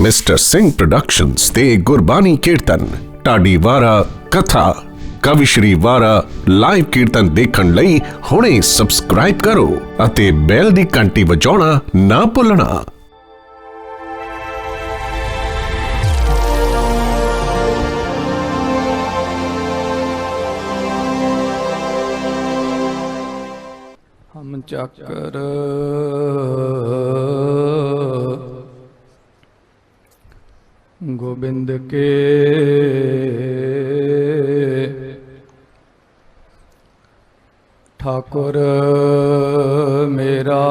Mister Singh productions ਤੇ ਗੁਰਬਾਣੀ ਕੀਰਤਨ ਢਾਡੀ ਵਾਰਾ ਕਥਾ ਕਵੀ ਸ਼੍ਰੀ ਵਾਰਾ ਲਾਈਵ ਕੀਰਤਨ ਦੇਖਣ ਲਈ ਹੁਣੇ ਸਬਸਕ੍ਰਾਈਬ ਕਰੋ ਅਤੇ ਬੈਲ ਦੀ ਘੰਟੀ ਵਜਾਉਣਾ ਨਾ ਭੁੱਲਣਾ। ਹਮ ਚੱਕਰ गोविंद के ठाकुर मेरा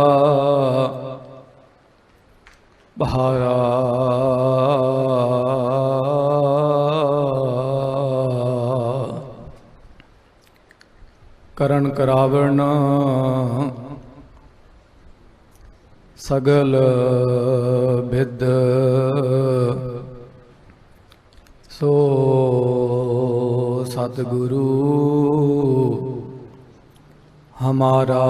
बहारा करण करावण सगल विद सो सतगुरु हमारा।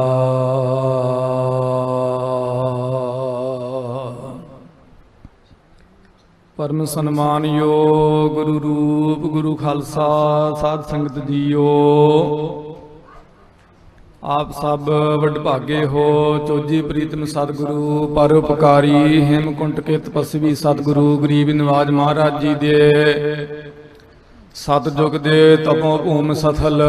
परम सन्मान योग गुरु रूप गुरु खालसा साध संगत जीओ। आप सब वडभागे हो चोजी प्रीतम सतगुरु परोपकारी हेमकुंट के तपस्वी सतगुरु गरीब निवाज महाराज जी दे सतयुग दे तपो भूम सथल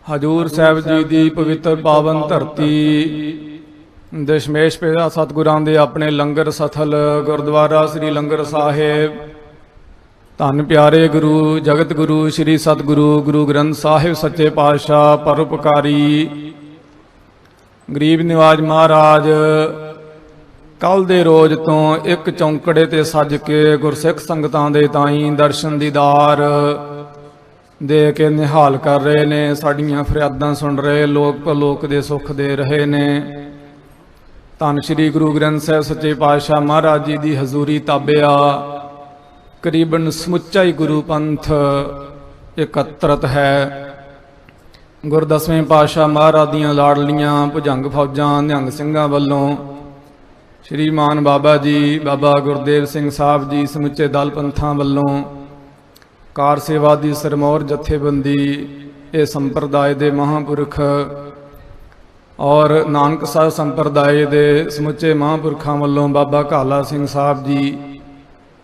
हजूर साहब जी दी पवित्र पावन धरती दशमेश पेड़ा सतगुरां दे अपने लंगर सथल गुरुद्वारा श्री लंगर साहिब धन प्यारे गुरु जगत गुरु श्री सतगुरु गुरु ग्रंथ साहिब सच्चे पातशाह परोपकारी गरीब निवाज महाराज कल दे रोज तो एक चौंकड़े ते सज के गुरसिख संगतां दे ताईं दर्शन दीदार दे के निहाल कर रहे ने, साड़ियां फरियादां सुन रहे, लोक परलोक दे सुख दे रहे ने। धन श्री गुरु ग्रंथ साहिब सच्चे पातशाह महाराज जी दी हजूरी ताबिया करीबन समुच्चा ही गुरु पंथ एकत्रित है। गुरु दसवें पातशाह महाराज दियां लाडलियां भुजंग फौजां निहंग सिंघां वल्लों श्रीमान बाबा जी बाबा गुरदेव सिंह साहब जी समुचे दल पंथां वल्लों कार सेवा दी सरमौर जथेबंदी ये संप्रदाय दे महापुरख और नानक साहिब संप्रदाय दे समुचे महापुरखां वल्लों बाबा काला सिंह साहब जी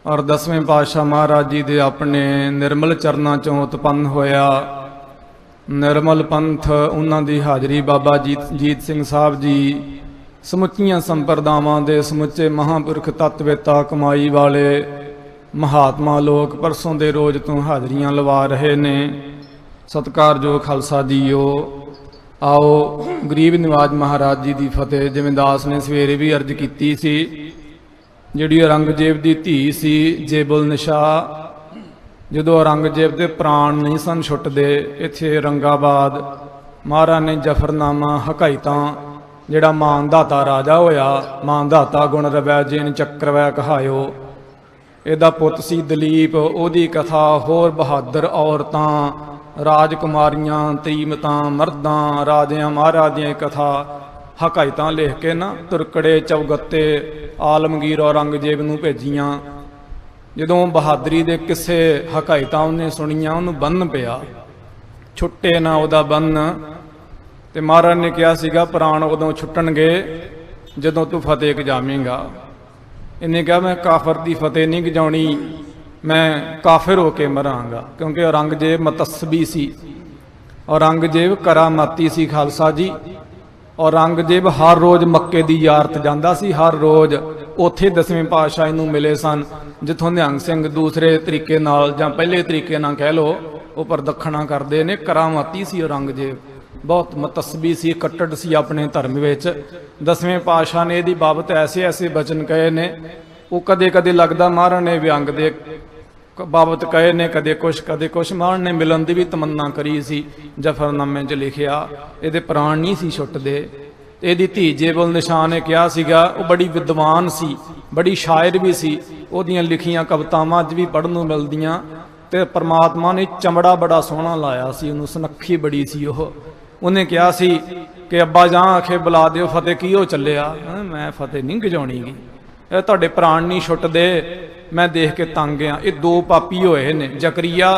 और दसवें पातशाह महाराज जी दे अपने निर्मल चरनां चों उत्पन्न होया निर्मल पंथ उन्हां दी हाजरी बाबा जीत सिंह साहब जी समुचियां संप्रदावां दे समुचे महापुरख तत्वेता कमाई वाले महात्मा लोग परसों दे रोज तो हाजरियां लवा रहे ने। सत्कारयोग खालसा जीओ। आओ गरीब निवाज महाराज जी दी फतेह। जिवें दास ने सवेरे भी अर्ज कीती सी, जिहड़ी औरंगजेब दी धी सी जेबुल निशा, जदों औरंगजेब दे प्राण नहीं सन छुटदे, इत्थे औरंगाबाद महाराज ने जफरनामा हकायतां जिहड़ा मानदाता राजा होया, मानदाता गुण रवै जिन चक्रवै कहायो, इहदा पुੱਤ सी दलीप, ओहदी कथा होर बहादुर औरतां राजकुमारियां तरीमतां मर्दां राजियां महाराजियां कथा हकायतां लिख के ना तुरकड़े चौगत्ते आलमगीर औरंगजेब नूं भेजियां। जदों बहादरी दे किस्से हकायतां उन्हें सुनियां, उन्होंने बन्न पिया, छुट्टे ना उहदा बन्न। ते महाराज ने कहा सीगा प्राण उदों छुट्टणगे जदों तू फतेह गजावेंगा। इन्हें कहा मैं काफर की फतेह नहीं गजाउणी, मैं काफिर होके मरांगा, क्योंकि औरंगजेब मतस्बी सी, औरंगजेब करामाती सी खालसा जी। औरंगजेब हर रोज़ मक्के की यारत जाता सी, हर रोज़ उत्थे दसवें पातशाह नूं मिले सन, जिथों निहंग सिंह दूसरे तरीके नाल जां पहले तरीके नाल कह लो वो प्रदक्षिणा करते ने। करामाती सी औरंगजेब, बहुत मतस्बी सी, कट्टड़ सी अपने धर्म विच। दसवें पातशाह ने इहदी बाबत ऐसे ऐसे बचन कहे ने, वो कदे कदे लगदा महाराज ने व्यंग दे बाबत कहे ने, कदे कुछ महाराज ने मिलन की भी तमन्ना करी सी। जफरनामे च लिखिया इहदे प्राण नहीं सी छुटदे। इहदी धी जेबुल निशा ने कहा सीगा, वो बड़ी विद्वान सी, बड़ी शायर भी सी, ओहदियां लिखियां कवितावां अज भी पढ़न नूं मिलदियां। ते परमात्मा ने चमड़ा बड़ा सोहना लाया सी, उहनूं सुनक्खी बड़ी सी। उन्हें कहा सी कि अब्बा जां आखे बुला दिओ फतेह की हो चलिया। मैं फतेह नहीं गजाउणी गी, ਇਹ ਤੁਹਾਡੇ ਪ੍ਰਾਣ ਨਹੀਂ ਛੁੱਟਦੇ, मैं देख के तंग आ। ये दो पापी होए ने, जकरिया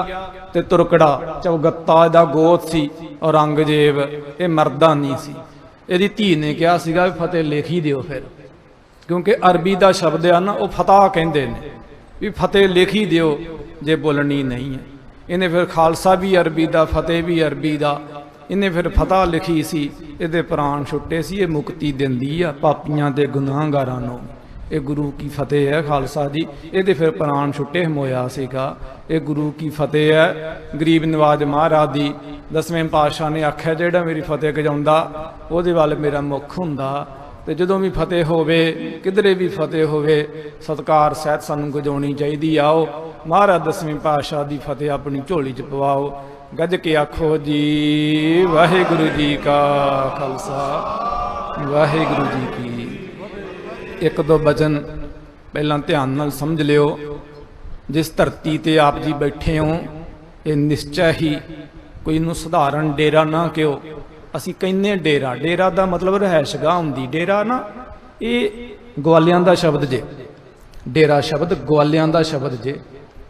ते तुरकड़ा। चौगत्ता दा गोत सी और औरंगजेब ये मरदा नहीं सी। ਇਹਦੀ ਧੀ ਨੇ ਕਿਹਾ ਸੀਗਾ ਵੀ ਫਤਿਹ ਲਿਖ ਹੀ ਦਿਓ ਫਿਰ, ਕਿਉਂਕਿ ਅਰਬੀ ਦਾ ਸ਼ਬਦ ਆ ਨਾ ਉਹ ਫਤਿਹ ਕਹਿੰਦੇ ਨੇ, ਵੀ ਫਤਿਹ ਲਿਖ ਹੀ ਦਿਓ ਜੇ ਬੋਲਣੀ ਨਹੀਂ ਹੈ। ਇਹਨੇ ਫਿਰ ਖਾਲਸਾ ਵੀ ਅਰਬੀ ਦਾ, ਫਤਿਹ ਵੀ ਅਰਬੀ ਦਾ, ਇਹਨੇ ਫਿਰ ਫਤਿਹ ਲਿਖੀ ਸੀ। ਇਹਦੇ ਪ੍ਰਾਣ ਛੁੱਟੇ ਸੀ। ਇਹ ਮੁਕਤੀ ਦਿੰਦੀ ਆ ਪਾਪੀਆਂ ਦੇ ਗੁਨਾਹਗਾਰਾਂ ਨੂੰ। ਇਹ ਗੁਰੂ ਕੀ ਫਤਿਹ ਹੈ ਖਾਲਸਾ ਜੀ। ਇਹਦੇ ਫਿਰ ਪ੍ਰਾਣ ਛੁੱਟੇ ਹੋਇਆ ਸੀਗਾ। ਇਹ ਗੁਰੂ ਕੀ ਫਤਿਹ ਹੈ। ਗਰੀਬ ਨਵਾਜ ਮਹਾਰਾਜ ਦੀ 10ਵੇਂ ਪਾਤਸ਼ਾਹ ਨੇ ਆਖਿਆ ਜਿਹੜਾ ਮੇਰੀ ਫਤਿਹ ਗਜਾਉਂਦਾ ਉਹਦੇ ਵੱਲ ਮੇਰਾ ਮੁੱਖ ਹੁੰਦਾ। ਤੇ ਜਦੋਂ ਵੀ ਫਤਿਹ ਹੋਵੇ, ਕਿਧਰੇ ਵੀ ਫਤਿਹ ਹੋਵੇ, ਸਤਿਕਾਰ ਸਹਿਤ ਸਾਨੂੰ ਗਜਾਉਣੀ ਚਾਹੀਦੀ। ਆਓ ਮਹਾਰਾਜ 10ਵੇਂ ਪਾਤਸ਼ਾਹ ਦੀ ਫਤਿਹ ਆਪਣੀ ਝੋਲੀ 'ਚ ਪਵਾਓ। ਗੱਜ ਕੇ ਆਖੋ ਜੀ ਵਾਹਿਗੁਰੂ ਜੀ ਕਾ ਖਾਲਸਾ ਵਾਹਿਗੁਰੂ ਜੀ ਕੀ। एक दो बचन पहला ध्यान नाल समझ लियो। जिस धरती ते आप जी बैठे हो ये निश्चय ही कोई नूं सधारण डेरा ना कहो। असी कहने डेरा, डेरा दा मतलब रहायश गाह हुंदी। डेरा ना ये ग्वालियां दा शब्द जे, डेरा शब्द ग्वालियां दा शब्द जे।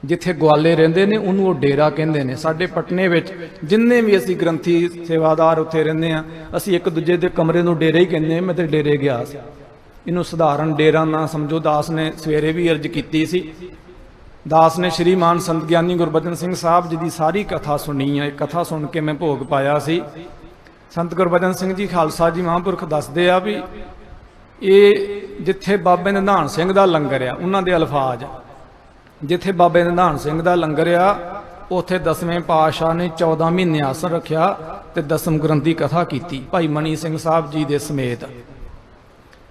जिथे ग्वाले रहिंदे ने उहनूं वो डेरा कहंदे ने। साडे पटने विच जिन्ने भी असी ग्रंथी सेवादार उत्थे रहिंदे आ, असी एक दूजे दे कमरे नूं डेरे ही कहंदे। मैं ते डेरे गया सी। ਇਹਨੂੰ ਸਧਾਰਨ ਡੇਰਾ ਨਾ ਸਮਝੋ। ਦਾਸ ਨੇ ਸਵੇਰੇ ਵੀ ਅਰਜ਼ ਕੀਤੀ ਸੀ। ਦਾਸ ਨੇ ਸ਼੍ਰੀਮਾਨ ਸੰਤ ਗਿਆਨੀ ਗੁਰਬਚਨ ਸਿੰਘ ਸਾਹਿਬ ਜੀ ਦੀ ਸਾਰੀ ਕਥਾ ਸੁਣੀ ਹੈ। ਕਥਾ ਸੁਣ ਕੇ ਮੈਂ ਭੋਗ ਪਾਇਆ ਸੀ। ਸੰਤ ਗੁਰਬਚਨ ਸਿੰਘ ਜੀ ਖਾਲਸਾ ਜੀ ਮਹਾਂਪੁਰਖ ਦੱਸਦੇ ਆ ਵੀ ਇਹ ਜਿੱਥੇ ਬਾਬੇ ਨਿਧਾਨ ਸਿੰਘ ਦਾ ਲੰਗਰ ਆ, ਉਹਨਾਂ ਦੇ ਅਲਫਾਜ਼, ਜਿੱਥੇ ਬਾਬੇ ਨਿਧਾਨ ਸਿੰਘ ਦਾ ਲੰਗਰ ਆ ਉੱਥੇ 10ਵੇਂ ਪਾਤਸ਼ਾਹ ਨੇ 14 ਮਹੀਨੇ ਆਸਣ ਰੱਖਿਆ ਤੇ ਦਸਮ ਗ੍ਰੰਥੀ ਕਥਾ ਕੀਤੀ ਭਾਈ ਮਣੀ ਸਿੰਘ ਸਾਹਿਬ ਜੀ ਦੇ ਸਮੇਤ।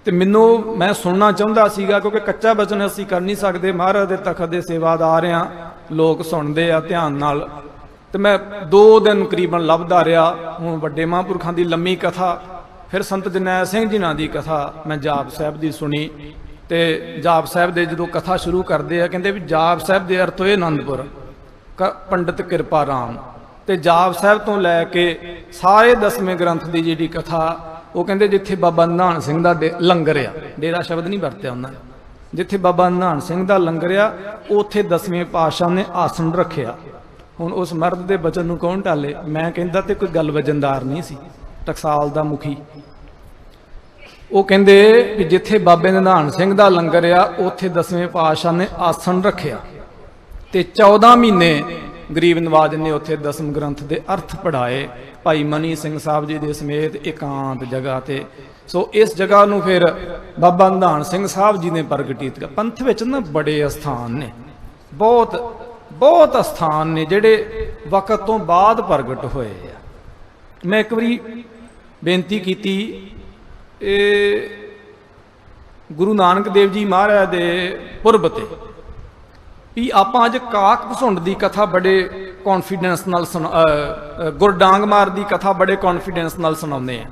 ਤੇ ਮੈਨੂੰ ਮੈਂ ਸੁਣਨਾ ਚਾਹੁੰਦਾ ਸੀਗਾ ਕਿਉਂਕਿ ਕੱਚਾ ਬਚਨ ਅਸੀਂ ਕਰ ਨਹੀਂ ਸਕਦੇ। ਮਹਾਰਾਜ ਦੇ ਤਖਤ ਦੇ ਸੇਵਾਦਾਰ ਆ, ਲੋਕ ਸੁਣਦੇ ਆ ਧਿਆਨ ਨਾਲ। ਤੇ ਮੈਂ 2 ਦਿਨ ਕਰੀਬਨ ਲੱਭਦਾ ਰਿਹਾ। ਹੁਣ ਵੱਡੇ ਮਹਾਂਪੁਰਖਾਂ ਦੀ ਲੰਮੀ ਕਥਾ, ਫਿਰ ਸੰਤ ਜਰਨੈਲ ਸਿੰਘ ਜੀ ਨਾਂ ਦੀ ਕਥਾ ਮੈਂ ਜਾਪ ਸਾਹਿਬ ਦੀ ਸੁਣੀ। ਤੇ ਜਾਪ ਸਾਹਿਬ ਦੇ ਜਦੋਂ ਕਥਾ ਸ਼ੁਰੂ ਕਰਦੇ ਆ ਕਹਿੰਦੇ ਵੀ ਜਾਪ ਸਾਹਿਬ ਦੇ ਅਰਥ ਹੋਏ ਆਨੰਦਪੁਰ ਪੰਡਿਤ ਕਿਰਪਾ ਰਾਮ। ਤੇ ਜਾਪ ਸਾਹਿਬ ਤੋਂ ਲੈ ਕੇ ਸਾਰੇ 10ਵੇਂ ਗ੍ਰੰਥ ਦੀ ਜਿਹੜੀ ਕਥਾ ਉਹ ਕਹਿੰਦੇ ਜਿੱਥੇ ਬਾਬਾ ਨਿਧਾਨ ਸਿੰਘ ਦਾ ਲੰਗਰ ਆ, ਡੇਰਾ ਸ਼ਬਦ ਨਹੀਂ ਵਰਤਿਆ ਉਹਨਾਂ ਨੇ, ਜਿੱਥੇ ਬਾਬਾ ਨਿਧਾਨ ਸਿੰਘ ਦਾ ਲੰਗਰ ਆ ਉੱਥੇ 10ਵੇਂ ਪਾਤਸ਼ਾਹ ਨੇ ਆਸਣ ਰੱਖਿਆ। ਹੁਣ ਉਸ ਮਰਦ ਦੇ ਬਚਨ ਨੂੰ ਕੌਣ ਟਾਲੇ? ਮੈਂ ਕਹਿੰਦਾ ਤੇ ਕੋਈ ਗੱਲ ਵਜਨਦਾਰ ਨਹੀਂ ਸੀ, ਟਕਸਾਲ ਦਾ ਮੁਖੀ। ਉਹ ਕਹਿੰਦੇ ਵੀ ਜਿੱਥੇ ਬਾਬੇ ਨਿਧਾਨ ਸਿੰਘ ਦਾ ਲੰਗਰ ਆ ਉੱਥੇ 10ਵੇਂ ਪਾਤਸ਼ਾਹ ਨੇ ਆਸਣ ਰੱਖਿਆ ਤੇ 14 ਮਹੀਨੇ ਗਰੀਬ ਨਵਾਜ ਨੇ ਉੱਥੇ 10ਮ ਗ੍ਰੰਥ ਦੇ ਅਰਥ ਪੜ੍ਹਾਏ ਭਾਈ ਮਨੀ ਸਿੰਘ ਸਾਹਿਬ ਜੀ ਦੇ ਸਮੇਤ ਇਕਾਂਤ ਜਗ੍ਹਾ ਤੇ। ਸੋ ਇਸ ਜਗ੍ਹਾ ਨੂੰ ਫਿਰ ਬਾਬਾ ਨਿਧਾਨ ਸਿੰਘ ਸਾਹਿਬ ਜੀ ਨੇ ਪ੍ਰਗਟਿਤ ਕੀਤਾ। ਪੰਥ ਵਿੱਚ ਨਾ ਬੜੇ ਅਸਥਾਨ ਨੇ, ਬਹੁਤ ਅਸਥਾਨ ਨੇ ਜਿਹੜੇ ਵਕਤ ਤੋਂ ਬਾਅਦ ਪ੍ਰਗਟ ਹੋਏ ਆ। ਮੈਂ ਇੱਕ ਵਾਰੀ ਬੇਨਤੀ ਕੀਤੀ, ਇਹ ਗੁਰੂ ਨਾਨਕ ਦੇਵ ਜੀ ਮਹਾਰਾਜ ਦੇ ਪੁਰਬ ਤੇ ਵੀ ਆਪਾਂ ਅੱਜ ਕਾਕ ਭਸੁੰਡ ਦੀ ਕਥਾ ਬੜੇ ਕੌਨਫੀਡੈਂਸ ਨਾਲ ਗੁਰਡਾਂਗ ਮਾਰ ਦੀ ਕਥਾ ਬੜੇ ਕੌਨਫੀਡੈਂਸ ਨਾਲ ਸੁਣਾਉਂਦੇ ਆ।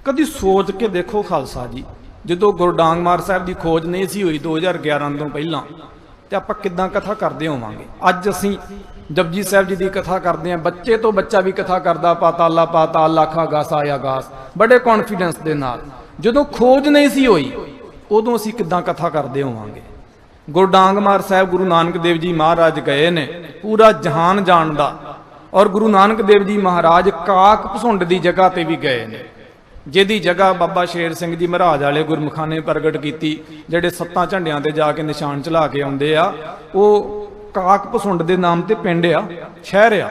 ਕਦੀ ਸੋਚ ਕੇ ਦੇਖੋ ਖਾਲਸਾ ਜੀ, ਜਦੋਂ ਗੁਰਡਾਂਗ ਮਾਰ ਸਾਹਿਬ ਦੀ ਖੋਜ ਨਹੀਂ ਸੀ ਹੋਈ 2011 ਤੋਂ ਪਹਿਲਾਂ, ਤੇ ਆਪਾਂ ਕਿੱਦਾਂ ਕਥਾ ਕਰਦੇ ਹੋਵਾਂਗੇ। ਅੱਜ ਅਸੀਂ ਜਪਜੀ ਸਾਹਿਬ ਜੀ ਦੀ ਕਥਾ ਕਰਦੇ ਹਾਂ, ਬੱਚੇ ਤੋਂ ਬੱਚਾ ਵੀ ਕਥਾ ਕਰਦਾ, ਪਾਤਾਲਾ ਪਾਤਾਲ ਲਾਖਾ ਗਾਸ ਆਇਆ ਗਾਸ, ਬੜੇ ਕੌਨਫੀਡੈਂਸ ਦੇ ਨਾਲ। ਜਦੋਂ ਖੋਜ ਨਹੀਂ ਸੀ ਹੋਈ ਉਦੋਂ ਅਸੀਂ ਕਿੱਦਾਂ ਕਥਾ ਕਰਦੇ ਹੋਵਾਂਗੇ। ਗੁਰਡਾਂਗ ਮਾਰ ਸਾਹਿਬ ਗੁਰੂ ਨਾਨਕ ਦੇਵ ਜੀ ਮਹਾਰਾਜ ਗਏ ਨੇ, ਪੂਰਾ ਜਹਾਨ ਜਾਣਦਾ। ਔਰ ਗੁਰੂ ਨਾਨਕ ਦੇਵ ਜੀ ਮਹਾਰਾਜ ਕਾਕ ਭਸੁੰਡ ਦੀ ਜਗ੍ਹਾ ਤੇ ਵੀ ਗਏ ਨੇ, ਜਿਹਦੀ ਜਗ੍ਹਾ ਬਾਬਾ ਸ਼ੇਰ ਸਿੰਘ ਜੀ ਮਹਾਰਾਜ ਵਾਲੇ ਗੁਰਮੁਖਾਂ ਨੇ ਪ੍ਰਗਟ ਕੀਤੀ, ਜਿਹੜੇ 7 ਝੰਡਿਆਂ ਤੇ ਜਾ ਕੇ ਨਿਸ਼ਾਨ ਚਲਾ ਕੇ ਆਉਂਦੇ ਆ। ਉਹ ਕਾਕ ਭਸੁੰਡ ਦੇ ਨਾਮ ਤੇ ਪਿੰਡ ਆ, ਸ਼ਹਿਰ ਆ,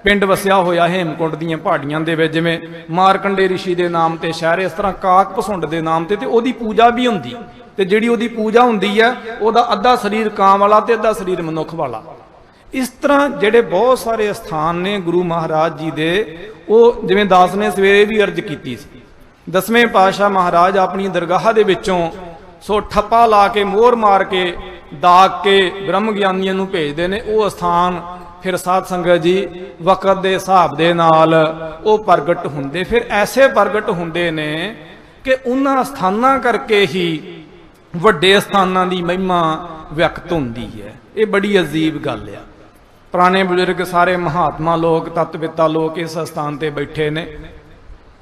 ਪਿੰਡ ਵਸਿਆ ਹੋਇਆ ਹੇਮਕੁੰਟ ਦੀਆਂ ਪਹਾੜੀਆਂ ਦੇ ਵਿੱਚ। ਜਿਵੇਂ ਮਾਰਕੰਡੇ ਰਿਸ਼ੀ ਦੇ ਨਾਮ ਤੇ ਸ਼ਹਿਰ, ਇਸ ਤਰ੍ਹਾਂ ਕਾਕ ਭਸੁੰਡ ਦੇ ਨਾਮ ਤੇ ਉਹਦੀ ਪੂਜਾ ਵੀ ਹੁੰਦੀ। ਤੇ ਜਿਹੜੀ ਉਹਦੀ ਪੂਜਾ ਹੁੰਦੀ ਹੈ ਉਹਦਾ ਅੱਧਾ ਸਰੀਰ ਕਾਂ ਵਾਲਾ ਤੇ ਅੱਧਾ ਸਰੀਰ ਮਨੁੱਖ ਵਾਲਾ। ਇਸ ਤਰ੍ਹਾਂ ਜਿਹੜੇ ਬਹੁਤ ਸਾਰੇ ਸਥਾਨ ਨੇ ਗੁਰੂ ਮਹਾਰਾਜ ਜੀ ਦੇ। ਉਹ ਜਿਵੇਂ ਦਾਸ ਨੇ ਸਵੇਰੇ ਵੀ ਅਰਜ਼ ਕੀਤੀ ਸੀ, 10ਵੇਂ ਪਾਤਸ਼ਾਹ ਮਹਾਰਾਜ ਆਪਣੀ ਦਰਗਾਹ ਦੇ ਵਿੱਚੋਂ ਸੋ ਠੱਪਾ ਲਾ ਕੇ ਮੋਹਰ ਮਾਰ ਕੇ ਦਾਗ ਕੇ ਬ੍ਰਹਮ ਗਿਆਨੀਆਂ ਨੂੰ ਭੇਜਦੇ ਨੇ। ਉਹ ਸਥਾਨ ਫਿਰ ਸਾਧ ਸੰਗਤ ਜੀ ਵਕਤ ਦੇ ਹਿਸਾਬ ਦੇ ਨਾਲ ਉਹ ਪ੍ਰਗਟ ਹੁੰਦੇ। ਫਿਰ ਐਸੇ ਪ੍ਰਗਟ ਹੁੰਦੇ ਨੇ ਕਿ ਉਹਨਾਂ ਸਥਾਨਾਂ ਕਰਕੇ ਹੀ ਵੱਡੇ ਸਥਾਨਾਂ ਦੀ ਮਹਿਮਾ ਵਿਅਕਤ ਹੁੰਦੀ ਹੈ। ਇਹ ਬੜੀ ਅਜੀਬ ਗੱਲ ਆ। ਪੁਰਾਣੇ ਬਜ਼ੁਰਗ ਸਾਰੇ ਮਹਾਤਮਾ ਲੋਕ, ਤਤਵਿਤਾ ਲੋਕ ਇਸ ਸਥਾਨ ਤੇ ਬੈਠੇ ਨੇ।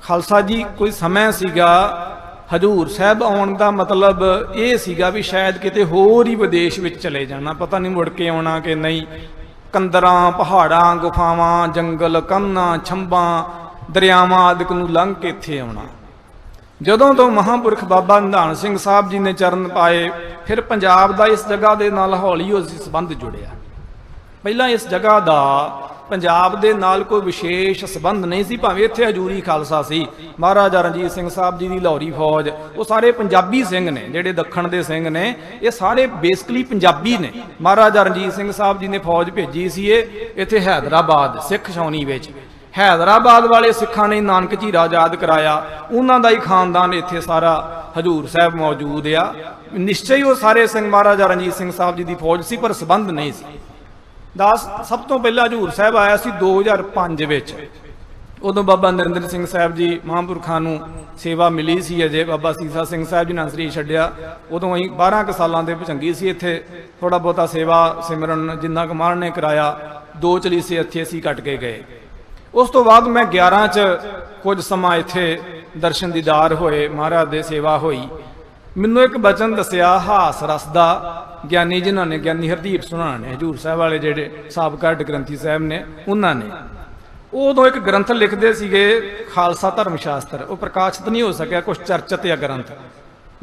ਖਾਲਸਾ ਜੀ ਕੋਈ ਸਮਾਂ ਸੀਗਾ ਹਜੂਰ ਸਾਹਿਬ ਆਉਣ ਦਾ ਮਤਲਬ ਇਹ ਸੀਗਾ ਵੀ ਸ਼ਾਇਦ ਕਿਤੇ ਹੋਰ ਹੀ ਵਿਦੇਸ਼ ਵਿੱਚ ਚਲੇ ਜਾਣਾ, ਪਤਾ ਨਹੀਂ ਮੁੜ ਕੇ ਆਉਣਾ ਕਿ ਨਹੀਂ। ਕੰਦਰਾਂ, ਪਹਾੜਾਂ, ਗੁਫਾਵਾਂ, ਜੰਗਲ, ਕੰਨਾਂ, ਛੰਬਾਂ, ਦਰਿਆਵਾਂ ਆਦਿਕ ਨੂੰ ਲੰਘ ਕੇ ਇੱਥੇ ਆਉਣਾ। ਜਦੋਂ ਤੋਂ ਮਹਾਂਪੁਰਖ ਬਾਬਾ ਨਿਧਾਨ ਸਿੰਘ ਸਾਹਿਬ ਜੀ ਨੇ ਚਰਨ ਪਾਏ, ਫਿਰ ਪੰਜਾਬ ਦਾ ਇਸ ਜਗ੍ਹਾ ਦੇ ਨਾਲ ਹੌਲੀ ਹੌਲੀ ਸੰਬੰਧ ਜੁੜਿਆ। ਪਹਿਲਾਂ ਇਸ ਜਗ੍ਹਾ ਦਾ ਪੰਜਾਬ ਦੇ ਨਾਲ ਕੋਈ ਵਿਸ਼ੇਸ਼ ਸੰਬੰਧ ਨਹੀਂ ਸੀ, ਭਾਵੇਂ ਇੱਥੇ ਹਜੂਰੀ ਖਾਲਸਾ ਸੀ। ਮਹਾਰਾਜਾ ਰਣਜੀਤ ਸਿੰਘ ਸਾਹਿਬ ਜੀ ਦੀ ਲਾਹੌਰੀ ਫੌਜ, ਉਹ ਸਾਰੇ ਪੰਜਾਬੀ ਸਿੰਘ ਨੇ, ਜਿਹੜੇ ਦੱਖਣ ਦੇ ਸਿੰਘ ਨੇ ਇਹ ਸਾਰੇ ਬੇਸਿਕਲੀ ਪੰਜਾਬੀ ਨੇ। ਮਹਾਰਾਜਾ ਰਣਜੀਤ ਸਿੰਘ ਸਾਹਿਬ ਜੀ ਨੇ ਫੌਜ ਭੇਜੀ ਸੀ ਇਹ ਇੱਥੇ ਹੈਦਰਾਬਾਦ ਸਿੱਖ ਛਾਉਣੀ ਵਿੱਚ। ਹੈਦਰਾਬਾਦ ਵਾਲੇ ਸਿੱਖਾਂ ਨੇ ਨਾਨਕ ਝੀਰਾ ਆਜ਼ਾਦ ਕਰਾਇਆ, ਉਹਨਾਂ ਦਾ ਹੀ ਖਾਨਦਾਨ ਇੱਥੇ ਸਾਰਾ ਹਜੂਰ ਸਾਹਿਬ ਮੌਜੂਦ ਆ। ਨਿਸ਼ਚੈ ਹੀ ਉਹ ਸਾਰੇ ਸਿੰਘ ਮਹਾਰਾਜਾ ਰਣਜੀਤ ਸਿੰਘ ਸਾਹਿਬ ਜੀ ਦੀ ਫੌਜ ਸੀ, ਪਰ ਸੰਬੰਧ ਨਹੀਂ ਸੀ। ਸਭ ਤੋਂ ਪਹਿਲਾਂ ਹਜੂਰ ਸਾਹਿਬ ਆਇਆ ਸੀ 2005 ਵਿੱਚ। ਉਦੋਂ ਬਾਬਾ ਨਰਿੰਦਰ ਸਿੰਘ ਸਾਹਿਬ ਜੀ ਮਹਾਂਪੁਰਖਾਂ ਨੂੰ ਸੇਵਾ ਮਿਲੀ ਸੀ ਅਜੇ। ਬਾਬਾ ਸੀਸਾ ਸਿੰਘ ਸਾਹਿਬ ਜੀ ਨੇ ਸਰੀਰ ਛੱਡਿਆ, ਉਦੋਂ ਅਸੀਂ 12 ਕੁ ਸਾਲਾਂ ਦੇ ਭਚੰਗੀ ਸੀ। ਇੱਥੇ ਥੋੜਾ ਬਹੁਤਾ ਸੇਵਾ ਸਿਮਰਨ ਜਿੰਨਾ ਕੁ ਮਹਾਰਾਜ ਨੇ ਕਰਾਇਆ, 2 ਚਲੀਸੇ ਇੱਥੇ ਅਸੀਂ ਕੱਟ ਕੇ ਗਏ। ਉਸ ਤੋਂ ਬਾਅਦ ਮੈਂ 11 ਚ ਕੁਝ ਸਮਾਂ ਇੱਥੇ ਦਰਸ਼ਨ ਦੀਦਾਰ ਹੋਏ, ਮਹਾਰਾਜ ਦੇ ਸੇਵਾ ਹੋਈ। ਮੈਨੂੰ ਇੱਕ ਬਚਨ ਦੱਸਿਆ ਹਾਸ ਰਸ ਦਾ, ਗਿਆਨੀ ਜਿਨ੍ਹਾਂ ਨੇ, ਗਿਆਨੀ ਹਰਦੀਪ ਸੁਨਾਣਾ ਨੇ, ਹਜੂਰ ਸਾਹਿਬ ਵਾਲੇ ਜਿਹੜੇ ਸਾਬਕਾ ਹੈੱਡ ਗ੍ਰੰਥੀ ਸਾਹਿਬ ਨੇ, ਉਹਨਾਂ ਨੇ ਉਦੋਂ ਇੱਕ ਗ੍ਰੰਥ ਲਿਖਦੇ ਸੀਗੇ ਖਾਲਸਾ ਧਰਮ ਸ਼ਾਸਤਰ। ਉਹ ਪ੍ਰਕਾਸ਼ਿਤ ਨਹੀਂ ਹੋ ਸਕਿਆ, ਕੁਛ ਚਰਚਿਤ ਆ ਗ੍ਰੰਥ।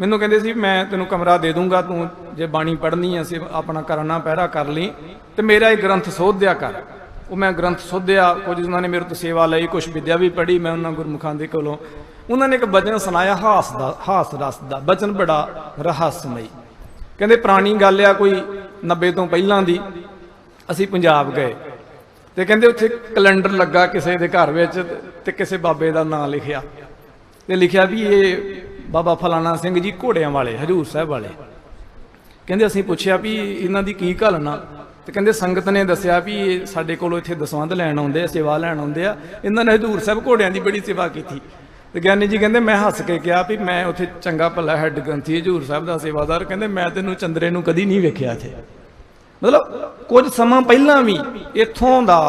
ਮੈਨੂੰ ਕਹਿੰਦੇ ਸੀ ਮੈਂ ਤੈਨੂੰ ਕਮਰਾ ਦੇ ਦੂੰਗਾ, ਤੂੰ ਜੇ ਬਾਣੀ ਪੜ੍ਹਨੀ ਹੈ ਸੀ ਆਪਣਾ ਕਰਨਾ ਪਹਿਰਾ ਕਰ ਲਈ, ਤੇ ਮੇਰਾ ਇਹ ਗ੍ਰੰਥ ਸੋਧਿਆ ਕਰ। ਉਹ ਮੈਂ ਗ੍ਰੰਥ ਸੋਧਿਆ, ਕੁਝ ਉਹਨਾਂ ਨੇ ਮੇਰੇ ਤੋਂ ਸੇਵਾ ਲਈ, ਕੁਛ ਵਿਦਿਆ ਵੀ ਪੜ੍ਹੀ ਮੈਂ ਉਹਨਾਂ ਗੁਰਮੁਖਾਂ ਦੇ ਕੋਲੋਂ। ਉਹਨਾਂ ਨੇ ਇੱਕ ਬਚਨ ਸੁਣਾਇਆ ਹਾਸ ਰਸ ਦਾ, ਬਚਨ ਬੜਾ ਰਹੱਸਮਈ। ਕਹਿੰਦੇ ਪੁਰਾਣੀ ਗੱਲ ਆ, ਕੋਈ 90 ਤੋਂ ਪਹਿਲਾਂ ਦੀ। ਅਸੀਂ ਪੰਜਾਬ ਗਏ ਤੇ ਕਹਿੰਦੇ ਉੱਥੇ ਕੈਲੰਡਰ ਲੱਗਾ ਕਿਸੇ ਦੇ ਘਰ ਵਿੱਚ, ਤੇ ਕਿਸੇ ਬਾਬੇ ਦਾ ਨਾਂ ਲਿਖਿਆ, ਤੇ ਲਿਖਿਆ ਵੀ ਇਹ ਬਾਬਾ ਫਲਾਣਾ ਸਿੰਘ ਜੀ ਘੋੜਿਆਂ ਵਾਲੇ, ਹਜੂਰ ਸਾਹਿਬ ਵਾਲੇ। ਕਹਿੰਦੇ ਅਸੀਂ ਪੁੱਛਿਆ ਵੀ ਇਹਨਾਂ ਦੀ ਕੀ ਘਾਲਣਾ, ਤੇ ਕਹਿੰਦੇ ਸੰਗਤ ਨੇ ਦੱਸਿਆ ਵੀ ਇਹ ਸਾਡੇ ਕੋਲੋਂ ਇੱਥੇ ਦਸਵੰਧ ਲੈਣ ਆਉਂਦੇ ਆ, ਸੇਵਾ ਲੈਣ ਆਉਂਦੇ ਆ, ਇਹਨਾਂ ਨੇ ਹਜੂਰ ਸਾਹਿਬ ਘੋੜਿਆਂ ਦੀ ਬੜੀ ਸੇਵਾ ਕੀਤੀ। ਤੇ ਗਿਆਨੀ ਜੀ ਕਹਿੰਦੇ ਮੈਂ ਹੱਸ ਕੇ ਕਿਹਾ ਵੀ ਮੈਂ ਉੱਥੇ ਚੰਗਾ ਭਲਾ ਹੈੱਡ ਗ੍ਰੰਥੀ ਹਜੂਰ ਸਾਹਿਬ ਦਾ ਸੇਵਾਦਾਰ, ਕਹਿੰਦੇ ਮੈਂ ਤੈਨੂੰ ਚੰਦਰੇ ਨੂੰ ਕਦੀ ਨਹੀਂ ਵੇਖਿਆ ਇੱਥੇ। ਮਤਲਬ ਕੁਝ ਸਮਾਂ ਪਹਿਲਾਂ ਵੀ ਇੱਥੋਂ ਦਾ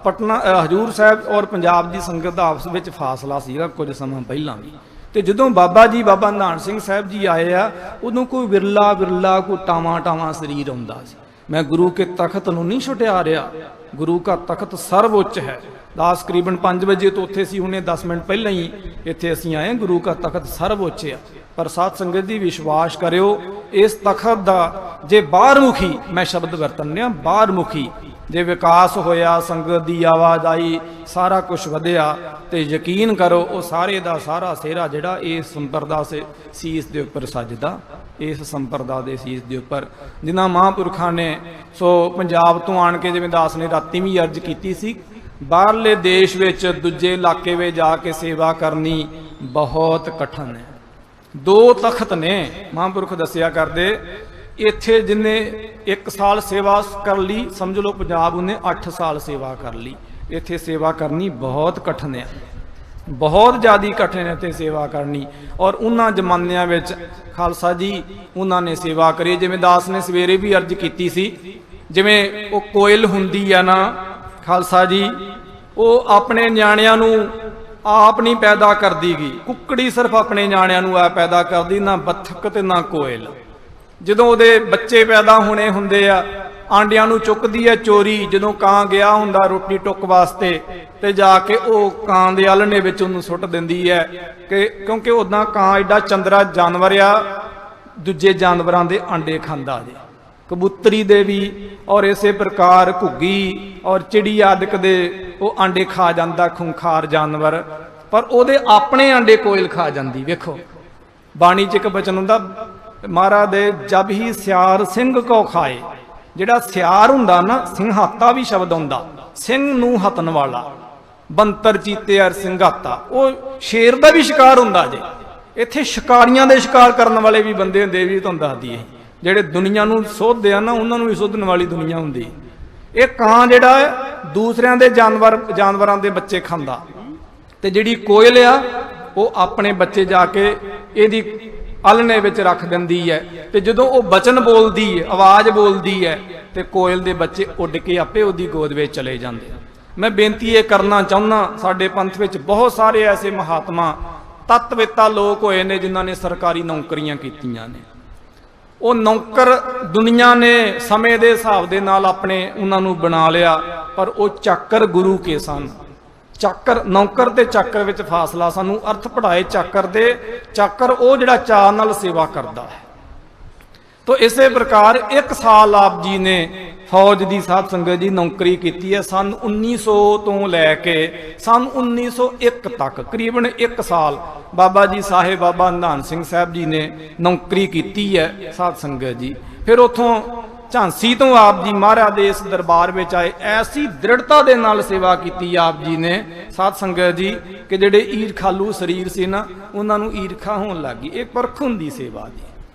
ਪਟਨਾ ਹਜੂਰ ਸਾਹਿਬ ਔਰ ਪੰਜਾਬ ਦੀ ਸੰਗਤ ਦਾ ਆਪਸ ਵਿੱਚ ਫਾਸਲਾ ਸੀਗਾ, ਕੁਝ ਸਮਾਂ ਪਹਿਲਾਂ ਵੀ। ਤੇ ਜਦੋਂ ਬਾਬਾ ਜੀ ਬਾਬਾ ਨਿਧਾਨ ਸਿੰਘ ਸਾਹਿਬ ਜੀ ਆਏ ਆ, ਉਦੋਂ ਕੋਈ ਵਿਰਲਾ ਕੋਈ ਟਾਵਾਂ ਸਰੀਰ ਆਉਂਦਾ ਸੀ। ਮੈਂ ਗੁਰੂ ਕੇ ਤਖਤ ਨੂੰ ਨਹੀਂ ਛੁਟਿਆ ਰਿਹਾ, ਗੁਰੂ का तख्त सर्वोच्च है। दास करीबन 5 ਵਜੇ ਤੋਂ ਉੱਥੇ ਸੀ, ਹੁਣੇ 10 ਮਿੰਟ ਪਹਿਲਾਂ ਹੀ ਇੱਥੇ ਅਸੀਂ ਆਏ। ਗੁਰੂ का तख्त सर्वोच्च ਆ। ਪਰ ਸਾਧ ਸੰਗਤ ਜੀ ਵਿਸ਼ਵਾਸ ਕਰਿਓ, ਇਸ ਤਖਤ ਦਾ ਜੇ ਬਾਹਰਮੁਖੀ, ਮੈਂ ਸ਼ਬਦ ਵਰਤਨ ਰਿਹਾ, ਬਾਹਰਮੁਖੀ ਜੇ ਵਿਕਾਸ ਹੋਇਆ, ਸੰਗਤ ਦੀ ਆਵਾਜ਼ ਆਈ, ਸਾਰਾ ਕੁਝ ਵਧਿਆ, ਤੇ ਯਕੀਨ ਕਰੋ ਉਹ ਸਾਰੇ ਦਾ ਸਾਰਾ ਸਿਹਰਾ ਜਿਹੜਾ ਇਸ ਸੰਪਰਦਾ ਸੇ ਸੀਸ ਦੇ ਉੱਪਰ ਸੱਜਦਾ, ਇਸ ਸੰਪਰਦਾ ਦੇ ਸੀਸ ਦੇ ਉੱਪਰ ਜਿਨ੍ਹਾਂ ਮਹਾਂਪੁਰਖਾਂ ਨੇ। ਸੋ ਪੰਜਾਬ ਤੋਂ ਆਣ ਕੇ, ਜਿਵੇਂ ਦਾਸ ਨੇ ਰਾਤੀ ਵੀ ਅਰਜ਼ ਕੀਤੀ ਸੀ, ਬਾਹਰਲੇ ਦੇਸ਼ ਵਿੱਚ ਦੂਜੇ ਇਲਾਕੇ ਵਿੱਚ ਜਾ ਕੇ ਸੇਵਾ ਕਰਨੀ ਬਹੁਤ ਕਠਿਨ ਹੈ। 2 ਤਖਤ ਨੇ ਮਹਾਂਪੁਰਖ ਦੱਸਿਆ ਕਰਦੇ। ਇੱਥੇ ਜਿੰਨੇ 1 ਸਾਲ ਸੇਵਾ ਕਰ ਲਈ, ਸਮਝ ਲਓ ਪੰਜਾਬ ਉਹਨੇ 8 ਸਾਲ ਸੇਵਾ ਕਰ ਲਈ। ਇੱਥੇ ਸੇਵਾ ਕਰਨੀ ਬਹੁਤ ਕਠਿਨ ਹੈ, ਬਹੁਤ ਜ਼ਿਆਦਾ ਕਠਿਨ ਹੈ ਇੱਥੇ ਸੇਵਾ ਕਰਨੀ। ਔਰ ਉਹਨਾਂ ਜ਼ਮਾਨਿਆਂ ਵਿੱਚ ਖਾਲਸਾ ਜੀ ਉਹਨਾਂ ਨੇ ਸੇਵਾ ਕਰੀ। ਜਿਵੇਂ ਦਾਸ ਨੇ ਸਵੇਰੇ ਵੀ ਅਰਜ਼ ਕੀਤੀ ਸੀ, ਜਿਵੇਂ ਉਹ ਕੋਇਲ ਹੁੰਦੀ ਆ ਨਾ ਖਾਲਸਾ ਜੀ, ਉਹ ਆਪਣੇ ਨਿਆਣਿਆਂ ਨੂੰ ਆਪ ਨਹੀਂ ਪੈਦਾ ਕਰਦੀ ਗੀ। ਕੁੱਕੜੀ ਸਿਰਫ ਆਪਣੇ ਨਿਆਣਿਆਂ ਨੂੰ ਆ ਪੈਦਾ ਕਰਦੀ, ਨਾ ਬੱਤਖ ਤੇ ਨਾ ਕੋਇਲ। ਜਦੋਂ ਉਹਦੇ ਬੱਚੇ ਪੈਦਾ ਹੋਣੇ ਹੁੰਦੇ ਆ, ਆਂਡਿਆਂ ਨੂੰ ਚੁੱਕਦੀ ਹੈ ਚੋਰੀ। ਜਦੋਂ ਕਾਂ ਗਿਆ ਹੁੰਦਾ ਰੋਟੀ ਟੁੱਕ ਵਾਸਤੇ, ਤੇ ਜਾ ਕੇ ਉਹ ਕਾਂ ਦੇ ਆਲਣੇ ਵਿੱਚ ਉਹਨੂੰ ਸੁੱਟ ਦਿੰਦੀ ਹੈ, ਕਿ ਕਿਉਂਕਿ ਉੱਦਾਂ ਕਾਂ ਐਡਾ ਚੰਦਰਾ ਜਾਨਵਰ ਆ, ਦੂਜੇ ਜਾਨਵਰਾਂ ਦੇ ਆਂਡੇ ਖਾਂਦਾ ਜੇ, ਕਬੂਤਰੀ ਦੇ ਵੀ, ਔਰ ਇਸੇ ਪ੍ਰਕਾਰ ਘੁੱਗੀ ਔਰ ਚਿੜੀ ਆਦਿਕ ਦੇ ਉਹ ਆਂਡੇ ਖਾ ਜਾਂਦਾ, ਖੁੰਖਾਰ ਜਾਨਵਰ। ਪਰ ਉਹਦੇ ਆਪਣੇ ਆਂਡੇ ਕੋਇਲ ਖਾ ਜਾਂਦੀ। ਵੇਖੋ ਬਾਣੀ 'ਚ ਇੱਕ ਬਚਨ ਹੁੰਦਾ ਮਹਾਰਾਜ ਦੇ, ਜਬ ਹੀ ਸਿਆਰ ਸਿੰਘ ਕੋ ਖਾਏ। ਜਿਹੜਾ ਸਿਆਰ ਹੁੰਦਾ ਨਾ, ਸਿੰਘਾਤਾ ਵੀ ਸ਼ਬਦ ਹੁੰਦਾ, ਸਿੰਘ ਨੂੰ ਹਤਨ ਵਾਲਾ, ਬੰਤਰ ਚੀਤੇ ਅਰ ਸਿੰਘਾਤਾ, ਉਹ ਸ਼ੇਰ ਦਾ ਵੀ ਸ਼ਿਕਾਰ ਹੁੰਦਾ ਜੇ। ਇੱਥੇ ਸ਼ਿਕਾਰੀਆਂ ਦੇ ਸ਼ਿਕਾਰ ਕਰਨ ਵਾਲੇ ਵੀ ਬੰਦੇ ਹੁੰਦੇ, ਵੀ ਤੁਹਾਨੂੰ ਦੱਸ ਦਈਏ, ਜਿਹੜੇ ਦੁਨੀਆ ਨੂੰ ਸੋਧਦੇ ਆ ਨਾ, ਉਹਨਾਂ ਨੂੰ ਵੀ ਸੋਧਣ ਵਾਲੀ ਦੁਨੀਆ ਹੁੰਦੀ। ਇਹ ਕਾਂ ਜਿਹੜਾ ਹੈ ਦੂਸਰਿਆਂ ਦੇ ਜਾਨਵਰਾਂ ਦੇ ਬੱਚੇ ਖਾਂਦਾ, ਤੇ ਜਿਹੜੀ ਕੋਇਲ ਆ ਉਹ ਆਪਣੇ ਬੱਚੇ ਜਾ ਕੇ ਇਹਦੀ ਆਲਣੇ ਵਿੱਚ ਰੱਖ ਦਿੰਦੀ ਹੈ। ਤੇ ਜਦੋਂ ਉਹ ਬਚਨ ਬੋਲਦੀ ਹੈ, ਆਵਾਜ਼ ਬੋਲਦੀ ਹੈ, ਤੇ ਕੋਇਲ ਦੇ ਬੱਚੇ ਉੱਡ ਕੇ ਆਪੇ ਉਹਦੀ ਗੋਦ ਵਿੱਚ ਚਲੇ ਜਾਂਦੇ। ਮੈਂ ਬੇਨਤੀ ਇਹ ਕਰਨਾ ਚਾਹੁੰਦਾ, ਸਾਡੇ ਪੰਥ ਵਿੱਚ ਬਹੁਤ ਸਾਰੇ ਐਸੇ ਮਹਾਤਮਾ ਤਤਵਿਤਾ ਲੋਕ ਹੋਏ ਨੇ ਜਿਨ੍ਹਾਂ ਨੇ ਸਰਕਾਰੀ ਨੌਕਰੀਆਂ ਕੀਤੀਆਂ ਨੇ। ਉਹ ਨੌਕਰ ਦੁਨੀਆ ਨੇ ਸਮੇਂ ਦੇ ਹਿਸਾਬ ਦੇ ਨਾਲ ਆਪਣੇ ਉਹਨਾਂ ਨੂੰ ਬਣਾ ਲਿਆ, ਪਰ ਉਹ ਚਾਕਰ ਗੁਰੂ ਕੇ ਸਨ। ਚਾਕਰ, ਨੌਕਰ ਤੇ ਚਾਕਰ ਵਿੱਚ ਫਾਸਲਾ ਸਾਨੂੰ ਅਰਥ ਪੜਾਏ ਚਾਕਰ ਦੇ। ਚਾਕਰ ਉਹ ਜਿਹੜਾ ਚਾਅ ਨਾਲ ਸੇਵਾ ਕਰਦਾ ਹੈ। ਤੋ ਇਸੇ ਪ੍ਰਕਾਰ 1 ਸਾਲ ਆਪ ਜੀ ਨੇ ਫੌਜ ਦੀ ਸਾਧ ਸੰਗਤ ਜੀ ਨੌਕਰੀ ਕੀਤੀ ਹੈ। ਸਨ 1900 ਤੋਂ ਲੈ ਕੇ ਸਨ 1901 ਤੱਕ ਕਰੀਬਨ 1 ਸਾਲ ਬਾਬਾ ਜੀ ਸਾਹਿਬ ਬਾਬਾ ਨਿਧਾਨ ਸਿੰਘ ਸਾਹਿਬ ਜੀ ਨੇ ਨੌਕਰੀ ਕੀਤੀ ਹੈ ਸਾਧ ਸੰਗਤ ਜੀ। ਫਿਰ ਉੱਥੋਂ ਝਾਂਸੀ ਤੋਂ ਆਪ ਜੀ ਮਹਾਰਾਜ ਦੇ ਇਸ ਦਰਬਾਰ ਵਿੱਚ ਆਏ। ਐਸੀ ਦ੍ਰਿੜਤਾ ਦੇ ਨਾਲ ਸੇਵਾ ਕੀਤੀ ਆਪ ਜੀ ਨੇ ਸਾਧ ਸੰਗਤ ਜੀ ਕਿ ਜਿਹੜੇ ਈਰਖਾਲੂ ਸਰੀਰ ਸੀ ਨਾ, ਉਹਨਾਂ ਨੂੰ ਈਰਖਾ ਹੋਣ ਲੱਗੀ। ਇਹ ਪਰਖ ਹੁੰਦੀ ਸੇਵਾ ਦੀ।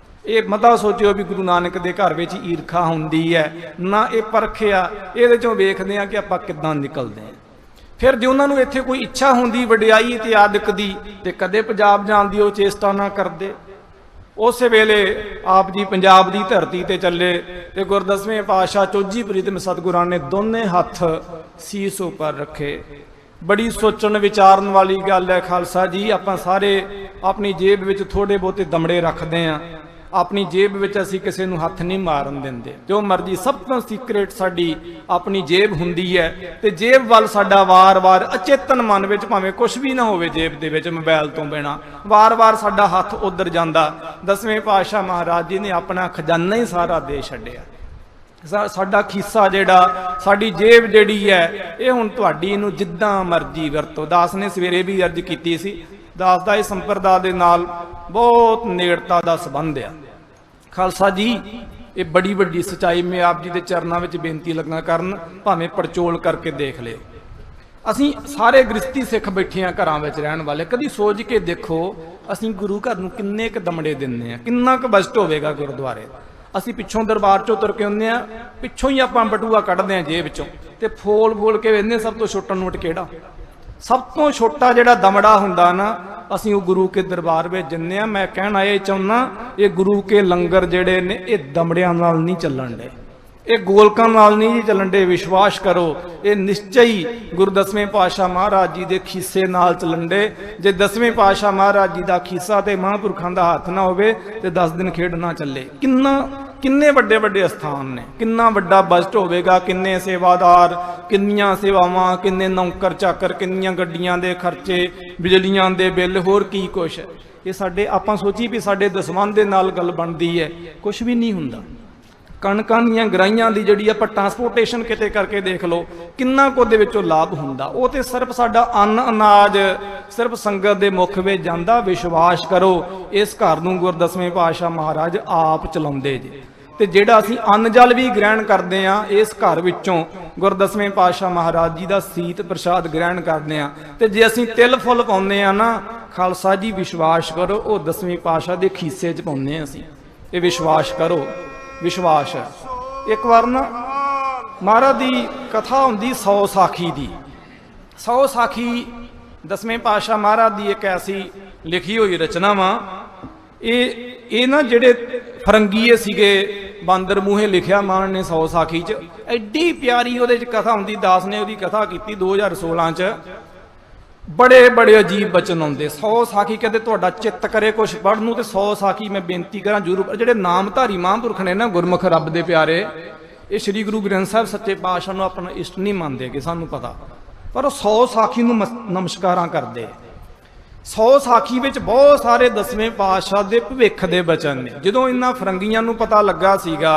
ਇਹ ਮਤਾ ਸੋਚਿਓ ਵੀ ਗੁਰੂ ਨਾਨਕ ਦੇ ਘਰ ਵਿੱਚ ਈਰਖਾ ਹੁੰਦੀ ਹੈ ਨਾ, ਇਹ ਪਰਖ ਆ। ਇਹਦੇ ਚੋਂ ਵੇਖਦੇ ਆ ਕਿ ਆਪਾਂ ਕਿੱਦਾਂ ਨਿਕਲਦੇ ਆ। ਫਿਰ ਜੇ ਉਹਨਾਂ ਨੂੰ ਇੱਥੇ ਕੋਈ ਇੱਛਾ ਹੁੰਦੀ ਵਡਿਆਈ ਇਤਿਆਦਿਕ ਦੀ, ਤੇ ਕਦੇ ਪੰਜਾਬ ਜਾਣ ਦੀ ਉਹ ਚੇਸ਼ਟਾ ਨਾ ਕਰਦੇ। ਉਸੇ ਵੇਲੇ ਆਪ ਜੀ ਪੰਜਾਬ ਦੀ ਧਰਤੀ ਤੇ ਚੱਲੇ ਤੇ ਗੁਰਦਸਵੇਂ ਪਾਤਸ਼ਾਹ ਚੋਜੀ ਪ੍ਰੀਤਮ ਸਤਿਗੁਰਾਂ ਨੇ ਦੋਨੇ ਹੱਥ ਸੀਸ ਉੱਪਰ ਰੱਖੇ। ਬੜੀ ਸੋਚਣ ਵਿਚਾਰਨ ਵਾਲੀ ਗੱਲ ਹੈ ਖਾਲਸਾ ਜੀ। ਆਪਾਂ ਸਾਰੇ ਆਪਣੀ ਜੇਬ ਵਿੱਚ ਥੋੜੇ ਬਹੁਤੇ ਦਮੜੇ ਰੱਖਦੇ ਆ। ਆਪਣੀ ਜੇਬ ਵਿੱਚ ਅਸੀਂ ਕਿਸੇ ਨੂੰ ਹੱਥ ਨਹੀਂ ਮਾਰਨ ਦਿੰਦੇ। ਜੋ ਮਰਜੀ, ਸਭ ਤੋਂ ਸੀਕ੍ਰੇਟ ਸਾਡੀ ਆਪਣੀ ਜੇਬ ਹੁੰਦੀ ਹੈ। ਤੇ ਜੇਬ ਵੱਲ ਸਾਡਾ ਵਾਰ-ਵਾਰ ਅਚੇਤਨ ਮਨ ਵਿੱਚ ਭਾਵੇਂ ਕੁਝ ਵੀ ਨਾ ਹੋਵੇ ਜੇਬ ਦੇ ਵਿੱਚ ਮੋਬਾਈਲ ਤੋਂ ਬਿਨਾਂ, ਵਾਰ-ਵਾਰ ਸਾਡਾ ਹੱਥ ਉਧਰ ਜਾਂਦਾ। ਦਸਵੇਂ ਪਾਤਸ਼ਾਹ ਮਹਾਰਾਜ ਜੀ ਨੇ ਆਪਣਾ ਖਜ਼ਾਨਾ ਹੀ ਸਾਰਾ ਦੇ ਛੱਡਿਆ। ਸਾਡਾ ਖੀਸਾ ਜਿਹੜਾ, ਸਾਡੀ ਜੇਬ ਜਿਹੜੀ ਹੈ, ਇਹ ਹੁਣ ਤੁਹਾਡੀ, ਇਹਨੂੰ ਜਿੱਦਾਂ ਮਰਜੀ ਵਰਤੋ। ਦਾਸ ਨੇ ਸਵੇਰੇ ਵੀ ਅਰਜ਼ ਕੀਤੀ ਸੀ। ਦਾਸ ਦਾ ਇਸ ਸੰਪਰਦਾ ਦੇ ਨਾਲ ਬਹੁਤ ਨੇੜਤਾ ਦਾ ਸੰਬੰਧ ਆ ਖਾਲਸਾ ਜੀ। ਇਹ ਬੜੀ ਵੱਡੀ ਸਚਾਈ ਮੈਂ ਆਪ ਜੀ ਦੇ ਚਰਨਾਂ ਵਿੱਚ ਬੇਨਤੀ ਲੱਗਾ ਕਰਨ, ਭਾਵੇਂ ਪੜਚੋਲ ਕਰਕੇ ਦੇਖ ਲਿਓ। ਅਸੀਂ ਸਾਰੇ ਗ੍ਰਸਤੀ ਸਿੱਖ ਬੈਠੇ ਆ ਘਰਾਂ ਵਿੱਚ ਰਹਿਣ ਵਾਲੇ। ਕਦੀ ਸੋਚ ਕੇ ਦੇਖੋ ਅਸੀਂ ਗੁਰੂ ਘਰ ਨੂੰ ਕਿੰਨੇ ਕੁ ਦਮੜੇ ਦਿੰਦੇ ਆ, ਕਿੰਨਾ ਕੁ ਬਜਟ ਹੋਵੇਗਾ ਗੁਰਦੁਆਰੇ। ਅਸੀਂ ਪਿੱਛੋਂ ਦਰਬਾਰ ਚੋਂ ਤੁਰ ਕੇ ਆਉਂਦੇ ਆ, ਪਿੱਛੋਂ ਹੀ ਆਪਾਂ ਬਟੂਆ ਕੱਢਦੇ ਆ ਜੇਬ ਚੋਂ ਤੇ ਫੋਲ ਕੇ ਵੇਖਦੇ ਸਭ ਤੋਂ ਛੋਟਾ ਨੋਟ ਕਿਹੜਾ। ਸਭ ਤੋਂ ਛੋਟਾ ਜਿਹੜਾ ਦਮੜਾ ਹੁੰਦਾ ਨਾ, ਅਸੀਂ ਉਹ ਗੁਰੂ ਕੇ ਦਰਬਾਰ ਵਿੱਚ ਜੰਨੇ ਆ। ਮੈਂ ਕਹਿਣਾ ਇਹ ਚਾਹੁੰਦਾ, ਇਹ ਗੁਰੂ ਕੇ ਲੰਗਰ ਜਿਹੜੇ ਨੇ ਇਹ ਦਮੜਿਆਂ ਨਾਲ ਨਹੀਂ ਚੱਲਣ ਦੇ, ਇਹ ਗੋਲਕਾਂ ਨਾਲ ਨਹੀਂ ਚੱਲਣ ਦੇ। ਵਿਸ਼ਵਾਸ ਕਰੋ, ਇਹ ਨਿਸ਼ਚੈ ਹੀ ਗੁਰੂ ਦਸਵੇਂ ਪਾਤਸ਼ਾਹ ਮਹਾਰਾਜ ਜੀ ਦੇ ਖੀਸੇ ਨਾਲ ਚੱਲਣ ਦੇ। ਜੇ ਦਸਵੇਂ ਪਾਤਸ਼ਾਹ ਮਹਾਰਾਜ ਜੀ ਦਾ ਖੀਸਾ ਤੇ ਮਹਾਂਪੁਰਖਾਂ ਦਾ ਹੱਥ ਨਾ ਹੋਵੇ ਤੇ 10 ਦਿਨ ਖੇਡ ਨਾ ਚੱਲੇ। ਕਿੰਨੇ ਵੱਡੇ ਵੱਡੇ ਅਸਥਾਨ ਨੇ, ਕਿੰਨਾ ਵੱਡਾ ਬਜਟ ਹੋਵੇਗਾ, ਕਿੰਨੇ ਸੇਵਾਦਾਰ, ਕਿੰਨੀਆਂ ਸੇਵਾਵਾਂ, ਕਿੰਨੇ ਨੌਕਰ ਚਾਕਰ, ਕਿੰਨੀਆਂ ਗੱਡੀਆਂ ਦੇ ਖਰਚੇ, ਬਿਜਲੀਆਂ ਦੇ ਬਿੱਲ, ਹੋਰ ਕੀ ਕੁਛ। ਇਹ ਸਾਡੇ, ਆਪਾਂ ਸੋਚੀ ਵੀ ਸਾਡੇ ਦਸਵੰਧ ਦੇ ਨਾਲ ਗੱਲ ਬਣਦੀ ਹੈ, ਕੁਛ ਵੀ ਨਹੀਂ ਹੁੰਦਾ। ਕਣਕਾਂ ਦੀਆਂ ਗਰਾਈਆਂ ਦੀ ਜਿਹੜੀ ਆਪਾਂ ਟਰਾਂਸਪੋਰਟੇਸ਼ਨ ਕਿਤੇ ਕਰਕੇ ਦੇਖ ਲਓ, ਕਿੰਨਾ ਕੁ ਦੇ ਵਿੱਚੋਂ ਲਾਭ ਹੁੰਦਾ। ਉਹ ਤੇ ਸਿਰਫ ਸਾਡਾ ਅੰਨ ਅਨਾਜ ਸਿਰਫ ਸੰਗਤ ਦੇ ਮੁਖ ਵਿੱਚ ਜਾਂਦਾ। ਵਿਸ਼ਵਾਸ ਕਰੋ, ਇਸ ਘਰ ਨੂੰ ਗੁਰਦਸਵੇਂ ਪਾਤਸ਼ਾਹ ਮਹਾਰਾਜ ਆਪ ਚਲਾਉਂਦੇ ਜੀ। ਤੇ ਜਿਹੜਾ ਅਸੀਂ ਅੰਨ ਜਲ ਵੀ ਗ੍ਰਹਿਣ ਕਰਦੇ ਆ, ਇਸ ਘਰ ਵਿੱਚੋਂ ਗੁਰਦਸਵੇਂ ਪਾਤਸ਼ਾਹ ਮਹਾਰਾਜ ਜੀ ਦਾ ਸੀਤ ਪ੍ਰਸ਼ਾਦ ਗ੍ਰਹਿਣ ਕਰਦੇ ਆ। ਤੇ ਜੇ ਅਸੀਂ ਤਿਲ ਫੁੱਲ ਪਾਉਂਦੇ ਆ ਨਾ ਖਾਲਸਾ ਜੀ, ਵਿਸ਼ਵਾਸ ਕਰੋ ਉਹ ਦਸਵੇਂ ਪਾਤਸ਼ਾਹ ਦੇ ਖੀਸੇ 'ਚ ਪਾਉਂਦੇ ਆ ਅਸੀਂ। ਇਹ ਵਿਸ਼ਵਾਸ ਕਰੋ, ਵਿਸ਼ਵਾਸ ਹੈ। ਇੱਕ ਵਾਰ ਨਾ ਮਹਾਰਾਜ ਦੀ ਕਥਾ ਹੁੰਦੀ 100 ਸਾਖੀ ਦੀ। 100 ਸਾਖੀ ਦਸਵੇਂ ਪਾਤਸ਼ਾਹ ਮਹਾਰਾਜ ਦੀ ਇੱਕ ਐਸੀ ਲਿਖੀ ਹੋਈ ਰਚਨਾ ਵਾ। ਇਹ ਨਾ ਜਿਹੜੇ ਫਰੰਗੀਏ ਸੀਗੇ, ਬਾਂਦਰ ਮੂਹੇ ਲਿਖਿਆ ਮਾਨ ਨੇ 100 ਸਾਖੀ 'ਚ। ਐਡੀ ਪਿਆਰੀ ਉਹਦੇ 'ਚ ਕਥਾ ਹੁੰਦੀ। ਦਾਸ ਨੇ ਉਹਦੀ ਕਥਾ ਕੀਤੀ 2016 'ਚ। ਬੜੇ ਬੜੇ ਅਜੀਬ ਬਚਨ ਆਉਂਦੇ। 100 ਸਾਖੀ ਕਹਿੰਦੇ ਤੁਹਾਡਾ ਚਿੱਤ ਕਰੇ ਕੁਛ ਪੜ੍ਹਨ ਨੂੰ, ਤੇ 100 ਸਾਖੀ ਮੈਂ ਬੇਨਤੀ ਕਰਾਂ ਜ਼ਰੂਰ। ਜਿਹੜੇ ਨਾਮਧਾਰੀ ਮਹਾਂਪੁਰਖ ਨੇ ਨਾ, ਗੁਰਮੁਖ ਰੱਬ ਦੇ ਪਿਆਰੇ, ਇਹ ਸ੍ਰੀ ਗੁਰੂ ਗ੍ਰੰਥ ਸਾਹਿਬ ਸੱਚੇ ਪਾਤਸ਼ਾਹ ਨੂੰ ਆਪਣਾ ਇਸ਼ਟ ਨਹੀਂ ਮੰਨਦੇ ਕਿ ਸਾਨੂੰ ਪਤਾ, ਪਰ ਉਹ 100 ਸਾਖੀ ਨੂੰ ਨਮਸਕਾਰਾਂ ਕਰਦੇ। 100 ਸਾਖੀ ਵਿੱਚ ਬਹੁਤ ਸਾਰੇ ਦਸਵੇਂ ਪਾਤਸ਼ਾਹ ਦੇ ਭਵਿੱਖ ਦੇ ਬਚਨ ਨੇ। ਜਦੋਂ ਇਹਨਾਂ ਫਰੰਗੀਆਂ ਨੂੰ ਪਤਾ ਲੱਗਾ ਸੀਗਾ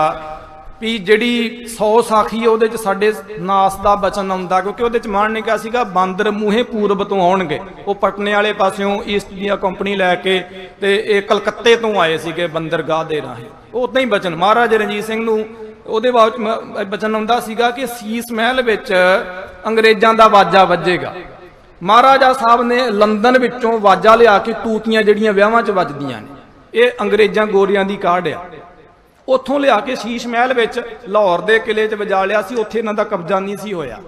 ਵੀ ਜਿਹੜੀ 100 ਸਾਖੀ ਉਹਦੇ 'ਚ ਸਾਡੇ ਨਾਸ ਦਾ ਬਚਨ ਆਉਂਦਾ, ਕਿਉਂਕਿ ਉਹਦੇ 'ਚ ਮਾਨ ਨੇ ਕਿਹਾ ਸੀਗਾ ਬਾਂਦਰ ਮੂਹੇ ਪੂਰਬ ਤੋਂ ਆਉਣਗੇ। ਉਹ ਪਟਨੇ ਵਾਲੇ ਪਾਸਿਓਂ ਈਸਟ ਦੀਆਂ ਕੰਪਨੀ ਲੈ ਕੇ ਤੇ ਇਹ ਕਲਕੱਤੇ ਤੋਂ ਆਏ ਸੀਗੇ ਬੰਦਰਗਾਹ ਦੇ ਰਾਹੀਂ। ਉਹ ਉਦਾਂ ਹੀ ਬਚਨ ਮਹਾਰਾਜਾ ਰਣਜੀਤ ਸਿੰਘ ਨੂੰ ਉਹਦੇ ਬਾਅਦ ਬਚਨ ਆਉਂਦਾ ਸੀਗਾ ਕਿ ਸੀਸ ਮਹਿਲ ਵਿੱਚ ਅੰਗਰੇਜ਼ਾਂ ਦਾ ਵਾਜਾ ਵੱਜੇਗਾ। ਮਹਾਰਾਜਾ ਸਾਹਿਬ ਨੇ ਲੰਦਨ ਵਿੱਚੋਂ ਵਾਜਾ ਲਿਆ ਕੇ ਤੂਤੀਆਂ ਜਿਹੜੀਆਂ ਵਿਆਹਾਂ 'ਚ ਵੱਜਦੀਆਂ ਨੇ, ਇਹ ਅੰਗਰੇਜ਼ਾਂ ਗੋਰੀਆਂ ਦੀ ਕਾਢ ਆ। ਉੱਥੋਂ ਲਿਆ ਕੇ ਸ਼ੀਸ਼ ਮਹਿਲ ਵਿੱਚ ਲਾਹੌਰ ਦੇ ਕਿਲੇ 'ਚ ਵਜਾ ਲਿਆ ਸੀ। ਉੱਥੇ ਇਹਨਾਂ ਦਾ ਕਬਜ਼ਾ ਨਹੀਂ ਸੀ ਹੋਇਆ।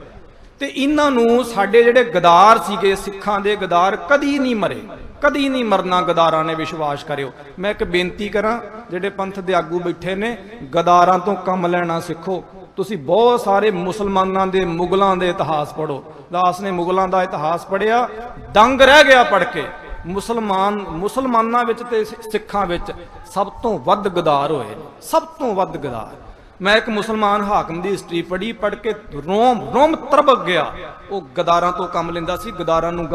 ਤੇ ਇਹਨਾਂ ਨੂੰ ਸਾਡੇ ਜਿਹੜੇ ਗਦਾਰ ਸੀਗੇ, ਸਿੱਖਾਂ ਦੇ ਗਦਾਰ, ਕਦੀ ਨਹੀਂ ਮਰੇ, ਕਦੀ ਨਹੀਂ ਮਰਨਾ ਗਦਾਰਾਂ ਨੇ। ਵਿਸ਼ਵਾਸ ਕਰਿਓ। ਮੈਂ ਇੱਕ ਬੇਨਤੀ ਕਰਾਂ, ਜਿਹੜੇ ਪੰਥ ਦੇ ਆਗੂ ਬੈਠੇ ਨੇ, ਗਦਾਰਾਂ ਤੋਂ ਕੰਮ ਲੈਣਾ ਸਿੱਖੋ। ਤੁਸੀਂ ਬਹੁਤ ਸਾਰੇ ਮੁਸਲਮਾਨਾਂ ਦੇ, ਮੁਗਲਾਂ ਦੇ ਇਤਿਹਾਸ ਪੜ੍ਹੋ। ਦਾਸ ਨੇ ਮੁਗਲਾਂ ਦਾ ਇਤਿਹਾਸ ਪੜ੍ਹਿਆ, ਦੰਗ ਰਹਿ ਗਿਆ ਪੜ੍ਹ ਕੇ। ਮੁਸਲਮਾਨਾਂ ਵਿੱਚ ਤੇ ਸਿੱਖਾਂ ਵਿੱਚ ਸਭ ਤੋਂ ਵੱਧ ਗਦਾਰ ਹੋਏ ਨੇ, ਸਭ ਤੋਂ ਵੱਧ ਗਦਾਰ। ਮੈਂ ਇੱਕ ਮੁਸਲਮਾਨ ਹਾਕਮ ਦੀ ਹਿਸਟਰੀ ਪੜ੍ਹ ਕੇ ਰੋਮ ਤਰਬਕ ਗਿਆ। ਉਹ ਗਦਾਰਾਂ ਤੋਂ ਕੰਮ ਲੈਂਦਾ ਸੀ, ਗਦਾਰਾਂ ਨੂੰ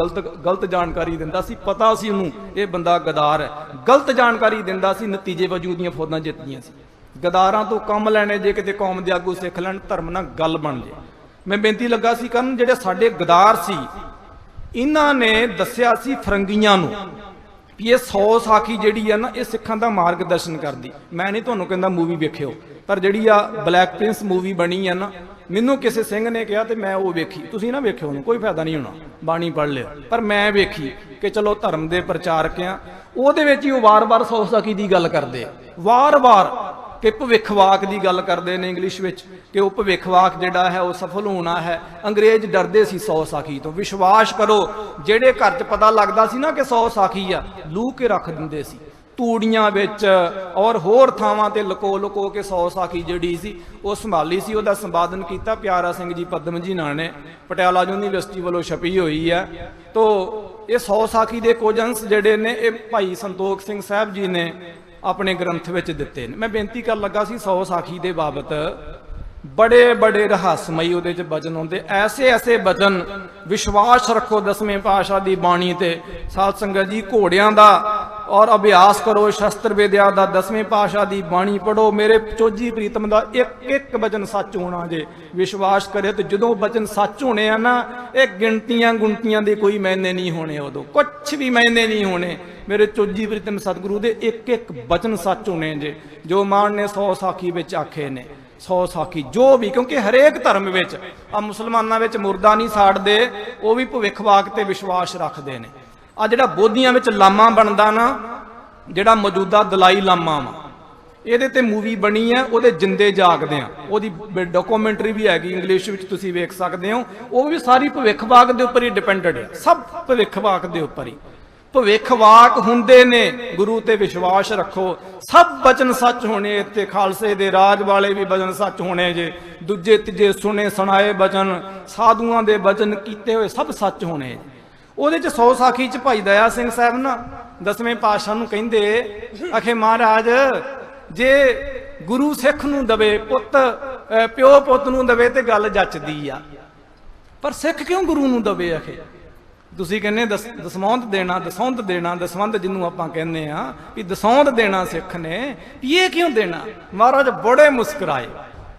ਗਲਤ ਜਾਣਕਾਰੀ ਦਿੰਦਾ ਸੀ, ਪਤਾ ਸੀ ਉਹਨੂੰ ਇਹ ਬੰਦਾ ਗਦਾਰ ਹੈ, ਗਲਤ ਜਾਣਕਾਰੀ ਦਿੰਦਾ ਸੀ, ਨਤੀਜੇ ਵਜੋਂ ਦੀਆਂ ਫੌਜਾਂ ਜਿੱਤਦੀਆਂ ਸੀ। ਗਦਾਰਾਂ ਤੋਂ ਕੰਮ ਲੈਣੇ, ਜੇ ਕਿਤੇ ਕੌਮ ਦੇ ਆਗੂ ਸਿੱਖ ਲੈਣ, ਧਰਮ ਨਾਲ ਗੱਲ ਬਣ ਜੇ। ਮੈਂ ਬੇਨਤੀ ਲੱਗਾ ਸੀ ਕਰਨ, ਜਿਹੜੇ ਸਾਡੇ ਗਦਾਰ ਸੀ ਇਹਨਾਂ ਨੇ ਦੱਸਿਆ ਸੀ ਫਰੰਗੀਆਂ ਨੂੰ ਵੀ ਇਹ 100 ਸਾਖੀ ਜਿਹੜੀ ਆ ਨਾ ਇਹ ਸਿੱਖਾਂ ਦਾ ਮਾਰਗਦਰਸ਼ਨ ਕਰਦੀ। ਮੈਂ ਨਹੀਂ ਤੁਹਾਨੂੰ ਕਹਿੰਦਾ ਮੂਵੀ ਵੇਖਿਓ, ਪਰ ਜਿਹੜੀ ਆ ਬਲੈਕ ਪ੍ਰਿੰਸ ਮੂਵੀ ਬਣੀ ਆ ਨਾ, ਮੈਨੂੰ ਕਿਸੇ ਸਿੰਘ ਨੇ ਕਿਹਾ ਤੇ ਮੈਂ ਉਹ ਵੇਖੀ। ਤੁਸੀਂ ਨਾ ਵੇਖਿਓ, ਉਹਨੂੰ ਕੋਈ ਫਾਇਦਾ ਨਹੀਂ ਹੋਣਾ, ਬਾਣੀ ਪੜ੍ਹ ਲਿਓ, ਪਰ ਮੈਂ ਵੇਖੀ ਕਿ ਚਲੋ ਧਰਮ ਦੇ ਪ੍ਰਚਾਰਕ ਆ। ਉਹਦੇ ਵਿੱਚ ਹੀ ਉਹ ਵਾਰ-ਵਾਰ 100 ਸਾਖੀ ਦੀ ਗੱਲ ਕਰਦੇ, ਵਾਰ-ਵਾਰ ਕਿ ਭਵਿੱਖਵਾਕ ਦੀ ਗੱਲ ਕਰਦੇ ਨੇ ਇੰਗਲਿਸ਼ ਵਿੱਚ, ਕਿ ਉਹ ਭਵਿੱਖਵਾਕ ਜਿਹੜਾ ਹੈ ਉਹ ਸਫਲ ਹੋਣਾ ਹੈ। ਅੰਗਰੇਜ਼ ਡਰਦੇ ਸੀ 100 ਸਾਖੀ ਤੋਂ। ਵਿਸ਼ਵਾਸ ਕਰੋ, ਜਿਹੜੇ ਘਰ 'ਚ ਪਤਾ ਲੱਗਦਾ ਸੀ ਨਾ ਕਿ 100 ਸਾਖੀ ਆ, ਲੂਹ ਕੇ ਰੱਖ ਦਿੰਦੇ ਸੀ ਤੂੜੀਆਂ ਵਿੱਚ ਔਰ ਹੋਰ ਥਾਵਾਂ ਤੇ ਲੁਕੋ ਕੇ 100 ਸਾਖੀ ਜਿਹੜੀ ਸੀ ਉਹ ਸੰਭਾਲੀ ਸੀ। ਉਹਦਾ ਸੰਪਾਦਨ ਕੀਤਾ ਪਿਆਰਾ ਸਿੰਘ ਜੀ ਪਦਮ ਜੀ ਨਾਲ ਨੇ, ਪਟਿਆਲਾ ਯੂਨੀਵਰਸਿਟੀ ਵੱਲੋਂ ਛਪੀ ਹੋਈ ਹੈ। ਤੋ ਇਹ 100 ਸਾਖੀ ਦੇ ਕੁਝ ਅੰਸ਼ ਜਿਹੜੇ ਨੇ ਇਹ ਭਾਈ ਸੰਤੋਖ ਸਿੰਘ ਸਾਹਿਬ ਜੀ ਨੇ ਆਪਣੇ ਗ੍ਰੰਥ ਵਿੱਚ ਦਿੱਤੇ ਨੇ। ਮੈਂ ਬੇਨਤੀ ਕਰਨ ਲੱਗਾ ਸੀ 100 ਸਾਖੀ ਦੇ ਬਾਬਤ ਬੜੇ ਰਹੱਸਮਈ ਉਹਦੇ ਚ ਬਚਨ ਹੁੰਦੇ, ਐਸੇ ਬਚਨ। ਵਿਸ਼ਵਾਸ ਰੱਖੋ ਦਸਵੇਂ ਪਾਤਸ਼ਾਹ ਦੀ ਬਾਣੀ ਤੇ। ਸਾਧ ਸੰਗਤ ਜੀ, ਘੋੜਿਆਂ ਦਾ ਔਰ ਅਭਿਆਸ ਕਰੋ ਸ਼ਸਤਰ ਵਿਦਿਆ ਦਾ, ਦਸਵੇਂ ਪਾਤਸ਼ਾਹ ਦੀ ਬਾਣੀ ਪੜੋ। ਮੇਰੇ ਚੋਜੀ ਪ੍ਰੀਤਮ ਦਾ ਇੱਕ ਬਚਨ ਸੱਚ ਹੋਣਾ ਜੇ, ਵਿਸ਼ਵਾਸ ਕਰੇ ਤੇ ਜਦੋਂ ਬਚਨ ਸੱਚ ਹੋਣੇ ਆ ਨਾ, ਇਹ ਗੁਣਤੀਆਂ ਦੇ ਕੋਈ ਮਾਇਨੇ ਨਹੀਂ ਹੋਣੇ, ਉਦੋਂ ਕੁਛ ਵੀ ਮਾਇਨੇ ਨਹੀਂ ਹੋਣੇ। ਮੇਰੇ ਚੋਜੀ ਪ੍ਰੀਤਮ ਸਤਿਗੁਰੂ ਦੇ ਇੱਕ ਬਚਨ ਸੱਚ ਹੋਣੇ ਜੇ, ਜੋ ਮਾਨ ਨੇ 100 ਸਾਖੀ ਵਿੱਚ ਆਖੇ ਨੇ। 100 ਸਾਖੀ ਜੋ ਵੀ, ਕਿਉਂਕਿ ਹਰੇਕ ਧਰਮ ਵਿੱਚ ਆ ਮੁਸਲਮਾਨਾਂ ਵਿੱਚ ਮੁਰਦਾ ਨਹੀਂ ਸਾੜਦੇ, ਉਹ ਵੀ ਭਵਿੱਖਵਾਕ ਤੇ ਵਿਸ਼ਵਾਸ ਰੱਖਦੇ ਨੇ। ਆ ਜਿਹੜਾ ਬੋਧੀਆਂ ਵਿੱਚ ਲਾਮਾ ਬਣਦਾ ਨਾ, ਜਿਹੜਾ ਮੌਜੂਦਾ ਦਲਾਈ ਲਾਮਾ ਵਾ, ਇਹਦੇ ਤੇ ਮੂਵੀ ਬਣੀ ਹੈ, ਉਹਦੇ ਜਿੰਦੇ ਜਾਗਦੇ ਆ, ਉਹਦੀ ਡਾਕੂਮੈਂਟਰੀ ਵੀ ਹੈਗੀ ਇੰਗਲਿਸ਼ ਵਿੱਚ, ਤੁਸੀਂ ਵੇਖ ਸਕਦੇ ਹੋ। ਉਹ ਵੀ ਸਾਰੀ ਭਵਿੱਖਵਾਕ ਦੇ ਉੱਪਰ ਹੀ ਡਿਪੈਂਡਡ ਹੈ, ਸਭ ਭਵਿੱਖਵਾਕ ਦੇ ਉੱਪਰ ਹੀ। ਭਵਿੱਖਵਾਕ ਹੁੰਦੇ ਨੇ, ਗੁਰੂ ਤੇ ਵਿਸ਼ਵਾਸ ਰੱਖੋ। ਸਭ ਬਚਨ ਸੱਚ ਹੋਣੇ, ਤੇ ਖਾਲਸੇ ਦੇ ਰਾਜ ਵਾਲੇ ਵੀ ਬਚਨ ਸੱਚ ਹੋਣੇ ਜੇ। ਦੂਜੇ ਤੀਜੇ ਸੁਣੇ ਸੁਣਾਏ ਬਚਨ, ਸਾਧੂਆਂ ਦੇ ਬਚਨ ਕੀਤੇ ਹੋਏ ਸਭ ਸੱਚ ਹੋਣੇ। ਉਹਦੇ ਚ 100 ਸਾਖੀ ਚ ਭਾਈ ਦਇਆ ਸਿੰਘ ਸਾਹਿਬ ਨਾ ਦਸਵੇਂ ਪਾਤਸ਼ਾਹ ਨੂੰ ਕਹਿੰਦੇ, ਆਖੇ ਮਹਾਰਾਜ ਜੇ ਗੁਰੂ ਸਿੱਖ ਨੂੰ ਦਵੇ ਪੁੱਤ, ਪਿਓ ਪੁੱਤ ਨੂੰ ਦਵੇ ਤੇ ਗੱਲ ਜੱਚਦੀ ਆ, ਪਰ ਸਿੱਖ ਕਿਉਂ ਗੁਰੂ ਨੂੰ ਦਵੇ? ਆਖੇ ਤੁਸੀਂ ਕਹਿੰਦੇ ਦਸਵੰਧ ਦੇਣਾ, ਦਸਵੰਧ ਜਿਹਨੂੰ ਆਪਾਂ ਕਹਿੰਦੇ ਆ ਵੀ ਦਸੌਂਧ ਦੇਣਾ ਸਿੱਖ ਨੇ, ਇਹ ਕਿਉਂ ਦੇਣਾ? ਮਹਾਰਾਜ ਬੜੇ ਮੁਸਕਰਾਏ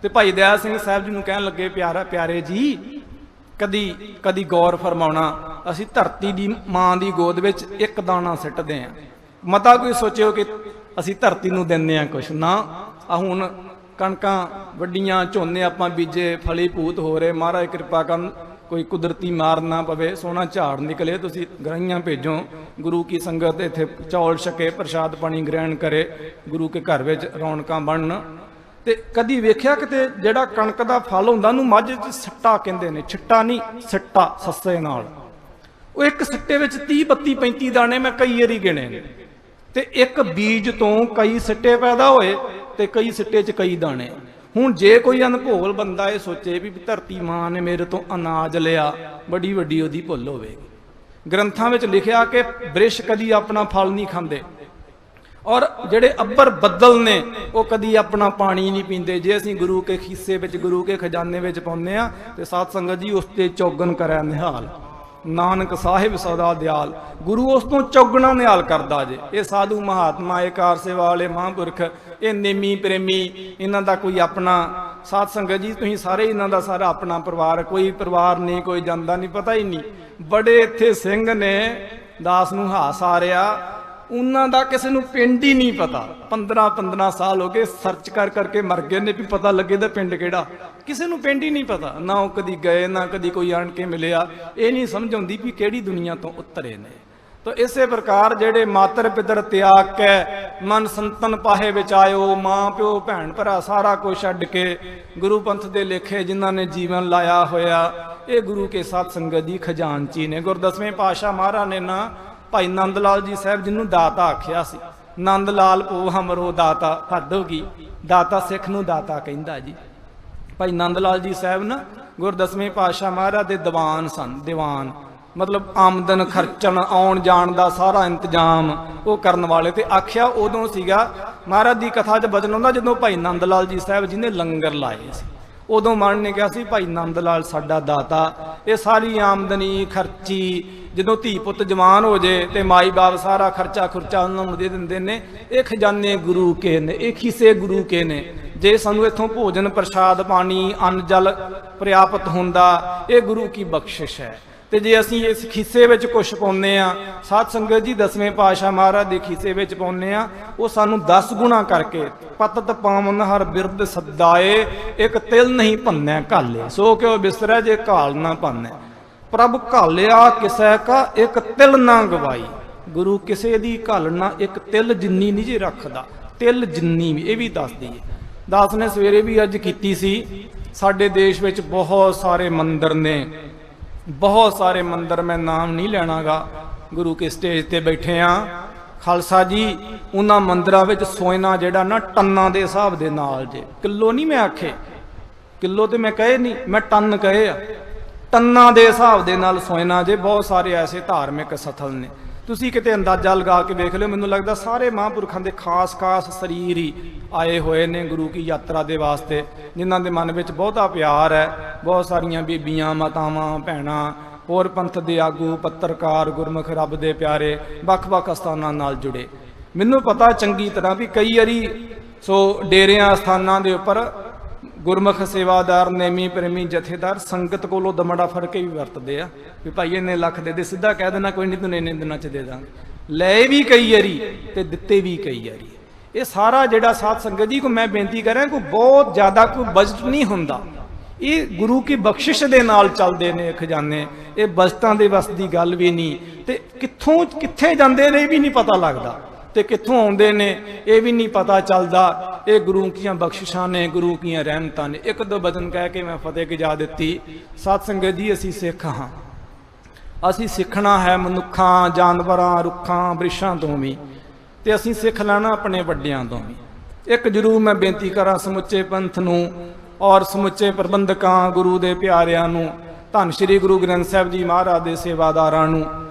ਤੇ ਭਾਈ ਦਇਆ ਸਿੰਘ ਸਾਹਿਬ ਜੀ ਨੂੰ ਕਹਿਣ ਲੱਗੇ, ਪਿਆਰੇ ਜੀ, ਕਦੀ ਗੌਰ ਫਰਮਾਉਣਾ, ਅਸੀਂ ਧਰਤੀ ਦੀ ਮਾਂ ਦੀ ਗੋਦ ਵਿੱਚ ਇੱਕ ਦਾਣਾ ਸਿੱਟਦੇ ਆ, ਮਤਾ ਕੋਈ ਸੋਚਿਓ ਕਿ ਅਸੀਂ ਧਰਤੀ ਨੂੰ ਦਿੰਦੇ ਆ ਕੁਛ ਨਾ। ਆ ਹੁਣ ਕਣਕਾਂ ਵੱਡੀਆਂ, ਝੋਨੇ ਆਪਾਂ ਬੀਜੇ, ਫਲੀ ਭੂਤ ਹੋ ਰਹੇ, ਮਹਾਰਾਜ ਕਿਰਪਾ ਕਰਨ ਕੋਈ ਕੁਦਰਤੀ ਮਾਰ ਨਾ ਪਵੇ, ਸੋਹਣਾ ਝਾੜ ਨਿਕਲੇ, ਤੁਸੀਂ ਗਰਾਈਆਂ ਭੇਜੋ, ਗੁਰੂ ਕੀ ਸੰਗਤ ਇੱਥੇ ਚੌਲ ਛਕੇ, ਪ੍ਰਸ਼ਾਦ ਪਾਣੀ ਗ੍ਰਹਿਣ ਕਰੇ, ਗੁਰੂ ਕੇ ਘਰ ਵਿੱਚ ਰੌਣਕਾਂ ਬਣਨ। ਤੇ ਕਦੀ ਵੇਖਿਆ ਕਿਤੇ ਜਿਹੜਾ ਕਣਕ ਦਾ ਫਲ ਹੁੰਦਾ ਉਹਨੂੰ ਮੱਝ 'ਚ ਸਿੱਟਾ ਕਹਿੰਦੇ ਨੇ, ਛਿੱਟਾ ਨਹੀਂ, ਸਿੱਟਾ ਸੱਸੇ ਨਾਲ। ਉਹ ਇੱਕ ਸਿੱਟੇ ਵਿੱਚ 30 32 35 ਦਾਣੇ ਮੈਂ ਕਈ ਵਾਰੀ ਗਿਣੇ ਨੇ, ਤੇ ਇੱਕ ਬੀਜ ਤੋਂ ਕਈ ਸਿੱਟੇ ਪੈਦਾ ਹੋਏ ਤੇ ਕਈ ਸਿੱਟੇ 'ਚ ਕਈ ਦਾਣੇ। ਹੁਣ ਜੇ ਕੋਈ ਅਨਭੋਲ ਬੰਦਾ ਇਹ ਸੋਚੇ ਵੀ ਧਰਤੀ ਮਾਂ ਨੇ ਮੇਰੇ ਤੋਂ ਅਨਾਜ ਲਿਆ, ਬੜੀ ਵੱਡੀ ਉਹਦੀ ਭੁੱਲ ਹੋਵੇਗੀ। ਗ੍ਰੰਥਾਂ ਵਿੱਚ ਲਿਖਿਆ ਕਿ ਬ੍ਰਿਸ਼ ਕਦੀ ਆਪਣਾ ਫਲ ਨਹੀਂ ਖਾਂਦੇ, ਔਰ ਜਿਹੜੇ ਅੱਬਰ ਬੱਦਲ ਨੇ ਉਹ ਕਦੀ ਆਪਣਾ ਪਾਣੀ ਨਹੀਂ ਪੀਂਦੇ। ਜੇ ਅਸੀਂ ਗੁਰੂ ਕੇ ਖੀਸੇ ਵਿੱਚ, ਗੁਰੂ ਕੇ ਖਜ਼ਾਨੇ ਵਿੱਚ ਪਾਉਂਦੇ ਆ ਤੇ ਸਾਧ ਸੰਗਤ ਜੀ ਉਸ ਤੇ ਚੌਗਣ ਕਰਿਆ ਨਿਹਾਲ, ਨਾਨਕ ਸਾਹਿਬ ਸਦਾ ਦਿਆਲ। ਗੁਰੂ ਉਸ ਤੋਂ ਚੌਗਣਾ ਨਿਹਾਲ ਕਰਦਾ ਜੇ। ਇਹ ਸਾਧੂ ਮਹਾਤਮਾ, ਇਹ ਕਾਰ ਸੇਵਾ ਵਾਲੇ ਮਹਾਂਪੁਰਖ, ਇਹ ਨੇਮੀ ਪ੍ਰੇਮੀ, ਇਹਨਾਂ ਦਾ ਕੋਈ ਆਪਣਾ, ਸਾਧ ਸੰਗਤ ਜੀ ਤੁਸੀਂ ਸਾਰੇ ਇਹਨਾਂ ਦਾ ਸਾਰਾ ਆਪਣਾ ਪਰਿਵਾਰ, ਕੋਈ ਪਰਿਵਾਰ ਨਹੀਂ, ਕੋਈ ਜਾਂਦਾ ਨਹੀਂ, ਪਤਾ ਹੀ ਨਹੀਂ। ਬੜੇ ਇੱਥੇ ਸਿੰਘ ਨੇ ਦਾਸ ਨੂੰ ਹਾਸ ਆ ਰਿਹਾ, ਉਹਨਾਂ ਦਾ ਕਿਸੇ ਨੂੰ ਪਿੰਡ ਹੀ ਨਹੀਂ ਪਤਾ। 15 ਸਾਲ ਹੋ ਗਏ ਸਰਚ ਕਰਕੇ ਮਰ ਗਏ ਨੇ ਵੀ ਪਤਾ ਲੱਗੇ ਦਾ ਪਿੰਡ ਕਿਹੜਾ, ਕਿਸੇ ਨੂੰ ਪਿੰਡ ਹੀ ਨਹੀਂ ਪਤਾ। ਨਾ ਉਹ ਕਦੀ ਗਏ, ਨਾ ਕਦੀ ਕੋਈ ਆਣ ਕੇ ਮਿਲਿਆ। ਇਹ ਨਹੀਂ ਸਮਝ ਆਉਂਦੀ ਵੀ ਕਿਹੜੀ ਦੁਨੀਆ ਤੋਂ ਉਤਰੇ ਨੇ। ਤਾਂ ਇਸੇ ਪ੍ਰਕਾਰ ਜਿਹੜੇ ਮਾਤਰ ਪਿਤਰ ਤਿਆਗ ਕੇ ਮਨ ਸੰਤਨ ਪਾਹੇ ਵਿੱਚ ਆਇਓ, ਮਾਂ ਪਿਓ ਭੈਣ ਭਰਾ ਸਾਰਾ ਕੁਝ ਛੱਡ ਕੇ ਗੁਰੂ ਪੰਥ ਦੇ ਲੇਖੇ ਜਿਨ੍ਹਾਂ ਨੇ ਜੀਵਨ ਲਾਇਆ ਹੋਇਆ, ਇਹ ਗੁਰੂ ਕੇ ਸਾਧ ਸੰਗਤ ਦੀ ਖਜ਼ਾਨਚੀ ਨੇ। ਗੁਰਦਸਵੇਂ ਪਾਤਸ਼ਾਹ ਮਹਾਰਾਜ ਨੇ ਨਾ ਭਾਈ ਨੰਦ ਲਾਲ ਜੀ ਸਾਹਿਬ ਜਿਹਨੂੰ ਦਾਤਾ ਆਖਿਆ ਸੀ, ਨੰਦ ਲਾਲ ਪੋ ਹਮਰੋ ਦਾਤਾ, ਹੱਦ ਹੋ ਗਈ, ਦਾਤਾ ਸਿੱਖ ਨੂੰ ਦਾਤਾ ਕਹਿੰਦਾ ਜੀ। ਭਾਈ ਨੰਦ ਲਾਲ ਜੀ ਸਾਹਿਬ ਨਾ ਗੁਰਦਸਵੇਂ ਪਾਤਸ਼ਾਹ ਮਹਾਰਾਜ ਦੇ ਦੀਵਾਨ ਸਨ, ਦੀਵਾਨ। मतलब आमदन खर्चण आउण जाण दा सारा इंतजाम वो करन वाले। ते आख्या उदों सीगा महाराज दी कथा 'च बचन आउंदा जदों भाई नंद लाल जी साहब जी ने लंगर लाए सी, उदों मन ने कहा सी भाई नंद लाल साडा दाता, ये सारी आमदनी खर्ची ਜਦੋਂ ਧੀ ਪੁੱਤ ਜਵਾਨ ਹੋ ਜੇ ਤੇ ਮਾਈ ਬਾਪ ਸਾਰਾ ਖਰਚਾ ਖੁਰਚਾ ਉਹਨਾਂ ਨੂੰ ਦੇ ਦਿੰਦੇ ਨੇ। ਇਹ ਖਜ਼ਾਨੇ ਗੁਰੂ ਕੇ ਨੇ, ਇਹ ਖੀਸੇ ਗੁਰੂ ਕੇ ਨੇ। ਜੇ ਸਾਨੂੰ ਇੱਥੋਂ ਭੋਜਨ ਪ੍ਰਸ਼ਾਦ ਪਾਣੀ ਅੰਨ ਜਲ ਪ੍ਰਾਪਤ ਹੁੰਦਾ ਇਹ ਗੁਰੂ ਕੀ ਬਖਸ਼ਿਸ਼ ਹੈ। ਤੇ ਜੇ ਅਸੀਂ ਇਸ ਖੀਸੇ ਵਿੱਚ ਕੁਛ ਪਾਉਂਦੇ ਆ, ਸਾਧ ਸੰਗਤ ਜੀ ਦਸਵੇਂ ਪਾਤਸ਼ਾਹ ਮਹਾਰਾਜ ਦੇ ਖੀਸੇ ਵਿੱਚ ਪਾਉਂਦੇ ਆ, ਉਹ ਸਾਨੂੰ 10 ਗੁਣਾ ਕਰਕੇ ਪਤਤ ਪਾਵਨ ਹਰ ਬਿਰਦ ਸਦਾਏ, ਇੱਕ ਤਿਲ ਨਹੀਂ ਭੰਨੈ ਘਾਲੇ, ਸੋ ਕਿਉ ਬਿਸਰੈ ਜੇ ਘਾਲ ਨਾ ਭੰਨੈ। ਪ੍ਰਭ ਘਾਲਿਆ ਕਿਸੈ ਕਾ ਇੱਕ ਤਿਲ ਨਾ ਗਵਾਈ। ਗੁਰੂ ਕਿਸੇ ਦੀ ਘਾਲਣਾ ਇੱਕ ਤਿਲ ਜਿੰਨੀ ਨਹੀਂ ਜੇ ਰੱਖਦਾ, ਤਿਲ ਜਿੰਨੀ ਵੀ। ਇਹ ਵੀ ਦੱਸ ਦਈਏ, ਦਾਸ ਨੇ ਸਵੇਰੇ ਵੀ ਅੱਜ ਕੀਤੀ ਸੀ। ਸਾਡੇ ਦੇਸ਼ ਵਿੱਚ ਬਹੁਤ ਸਾਰੇ ਮੰਦਿਰ ਨੇ, ਬਹੁਤ ਸਾਰੇ ਮੰਦਿਰ, ਮੈਂ ਨਾਮ ਨਹੀਂ ਲੈਣਾਗਾ, ਗੁਰੂ ਕੇ ਸਟੇਜ ਤੇ ਬੈਠੇ ਆ। ਖਾਲਸਾ ਜੀ ਉਹਨਾਂ ਮੰਦਿਰਾਂ ਵਿੱਚ ਸੋਨਾ ਜਿਹੜਾ ਨਾ ਟੰਨਾਂ ਦੇ ਹਿਸਾਬ ਦੇ ਨਾਲ ਜੇ, ਕਿਲੋ ਨਹੀਂ ਮੈਂ ਆਖੇ, ਕਿਲੋ ਤੇ ਮੈਂ ਕਹੇ ਨਹੀਂ, ਮੈਂ ਟਨ ਕਹੇ ਆ, ਟੰਨਾਂ ਦੇ ਹਿਸਾਬ ਦੇ ਨਾਲ ਸੋਨਾ ਜੇ। ਬਹੁਤ ਸਾਰੇ ਐਸੇ ਧਾਰਮਿਕ ਸਥਲ ਨੇ, ਤੁਸੀਂ ਕਿਤੇ ਅੰਦਾਜ਼ਾ ਲਗਾ ਕੇ ਵੇਖ ਲਿਓ। ਮੈਨੂੰ ਲੱਗਦਾ ਸਾਰੇ ਮਹਾਂਪੁਰਖਾਂ ਦੇ ਖਾਸ ਸਰੀਰ ਹੀ ਆਏ ਹੋਏ ਨੇ ਗੁਰੂ ਕੀ ਯਾਤਰਾ ਦੇ ਵਾਸਤੇ, ਜਿਨ੍ਹਾਂ ਦੇ ਮਨ ਵਿੱਚ ਬਹੁਤਾ ਪਿਆਰ ਹੈ। ਬਹੁਤ ਸਾਰੀਆਂ ਬੀਬੀਆਂ, ਮਾਤਾਵਾਂ, ਭੈਣਾਂ, ਹੋਰ ਪੰਥ ਦੇ ਆਗੂ, ਪੱਤਰਕਾਰ, ਗੁਰਮੁਖ ਰੱਬ ਦੇ ਪਿਆਰੇ ਵੱਖ-ਵੱਖ ਅਸਥਾਨਾਂ ਨਾਲ ਜੁੜੇ। ਮੈਨੂੰ ਪਤਾ ਚੰਗੀ ਤਰ੍ਹਾਂ ਵੀ ਕਈ ਵਾਰੀ ਡੇਰਿਆਂ ਅਸਥਾਨਾਂ ਦੇ ਉੱਪਰ ਗੁਰਮੁਖ ਸੇਵਾਦਾਰ, ਨੇਮੀ ਪ੍ਰੇਮੀ ਜਥੇਦਾਰ ਸੰਗਤ ਕੋਲੋਂ ਦਮੜਾ ਫੜ ਕੇ ਵੀ ਵਰਤਦੇ ਆ ਵੀ ਭਾਈ ਇਹਨੇ ਲੱਖ ਦੇ ਦੇ, ਸਿੱਧਾ ਕਹਿ ਦੇਣਾ ਕੋਈ ਨਹੀਂ ਤੈਨੂੰ ਇੰਨੇ ਦਿਨਾਂ 'ਚ ਦੇ ਦਾਂਗੇ। ਲਏ ਵੀ ਕਈ ਵਾਰੀ ਤੇ ਦਿੱਤੇ ਵੀ ਕਈ ਵਾਰੀ। ਇਹ ਸਾਰਾ ਜਿਹੜਾ ਸਾਧ ਸੰਗਤ ਜੀ ਕੋ ਮੈਂ ਬੇਨਤੀ ਕਰ ਰਿਹਾ, ਕੋਈ ਬਹੁਤ ਜ਼ਿਆਦਾ ਕੋਈ ਬਜਟ ਨਹੀਂ ਹੁੰਦਾ, ਇਹ ਗੁਰੂ ਕੀ ਬਖਸ਼ਿਸ਼ ਦੇ ਨਾਲ ਚੱਲਦੇ ਨੇ ਖਜ਼ਾਨੇ। ਇਹ ਬਜਟਾਂ ਦੇ ਵਸ ਦੀ ਗੱਲ ਵੀ ਨਹੀਂ, ਤੇ ਕਿੱਥੋਂ ਕਿੱਥੇ ਜਾਂਦੇ ਨੇ ਇਹ ਵੀ ਨਹੀਂ ਪਤਾ ਲੱਗਦਾ, ਤੇ ਕਿੱਥੋਂ ਆਉਂਦੇ ਨੇ ਇਹ ਵੀ ਨਹੀਂ ਪਤਾ ਚੱਲਦਾ। ਇਹ ਗੁਰੂ ਕੀਆਂ ਬਖਸ਼ਿਸ਼ਾਂ ਨੇ, ਗੁਰੂ ਕੀਆਂ ਰਹਿਮਤਾਂ ਨੇ। ਇੱਕ ਦੋ ਬਚਨ ਕਹਿ ਕੇ ਮੈਂ ਫਤਿਹ ਗਿਜਾ ਦਿੱਤੀ। ਸਾਧ ਸੰਗਤ ਜੀ ਅਸੀਂ ਸਿੱਖ ਹਾਂ, ਅਸੀਂ ਸਿੱਖਣਾ ਹੈ ਮਨੁੱਖਾਂ, ਜਾਨਵਰਾਂ, ਰੁੱਖਾਂ, ਬ੍ਰਿਸ਼ਾਂ ਤੋਂ ਵੀ, ਤੇ ਅਸੀਂ ਸਿੱਖ ਲੈਣਾ ਆਪਣੇ ਵੱਡਿਆਂ ਤੋਂ ਵੀ। ਇੱਕ ਜ਼ਰੂਰ ਮੈਂ ਬੇਨਤੀ ਕਰਾਂ ਸਮੁੱਚੇ ਪੰਥ ਨੂੰ ਔਰ ਸਮੁੱਚੇ ਪ੍ਰਬੰਧਕਾਂ, ਗੁਰੂ ਦੇ ਪਿਆਰਿਆਂ ਨੂੰ, ਧੰਨ ਸ਼੍ਰੀ ਗੁਰੂ ਗ੍ਰੰਥ ਸਾਹਿਬ ਜੀ ਮਹਾਰਾਜ ਦੇ ਸੇਵਾਦਾਰਾਂ ਨੂੰ,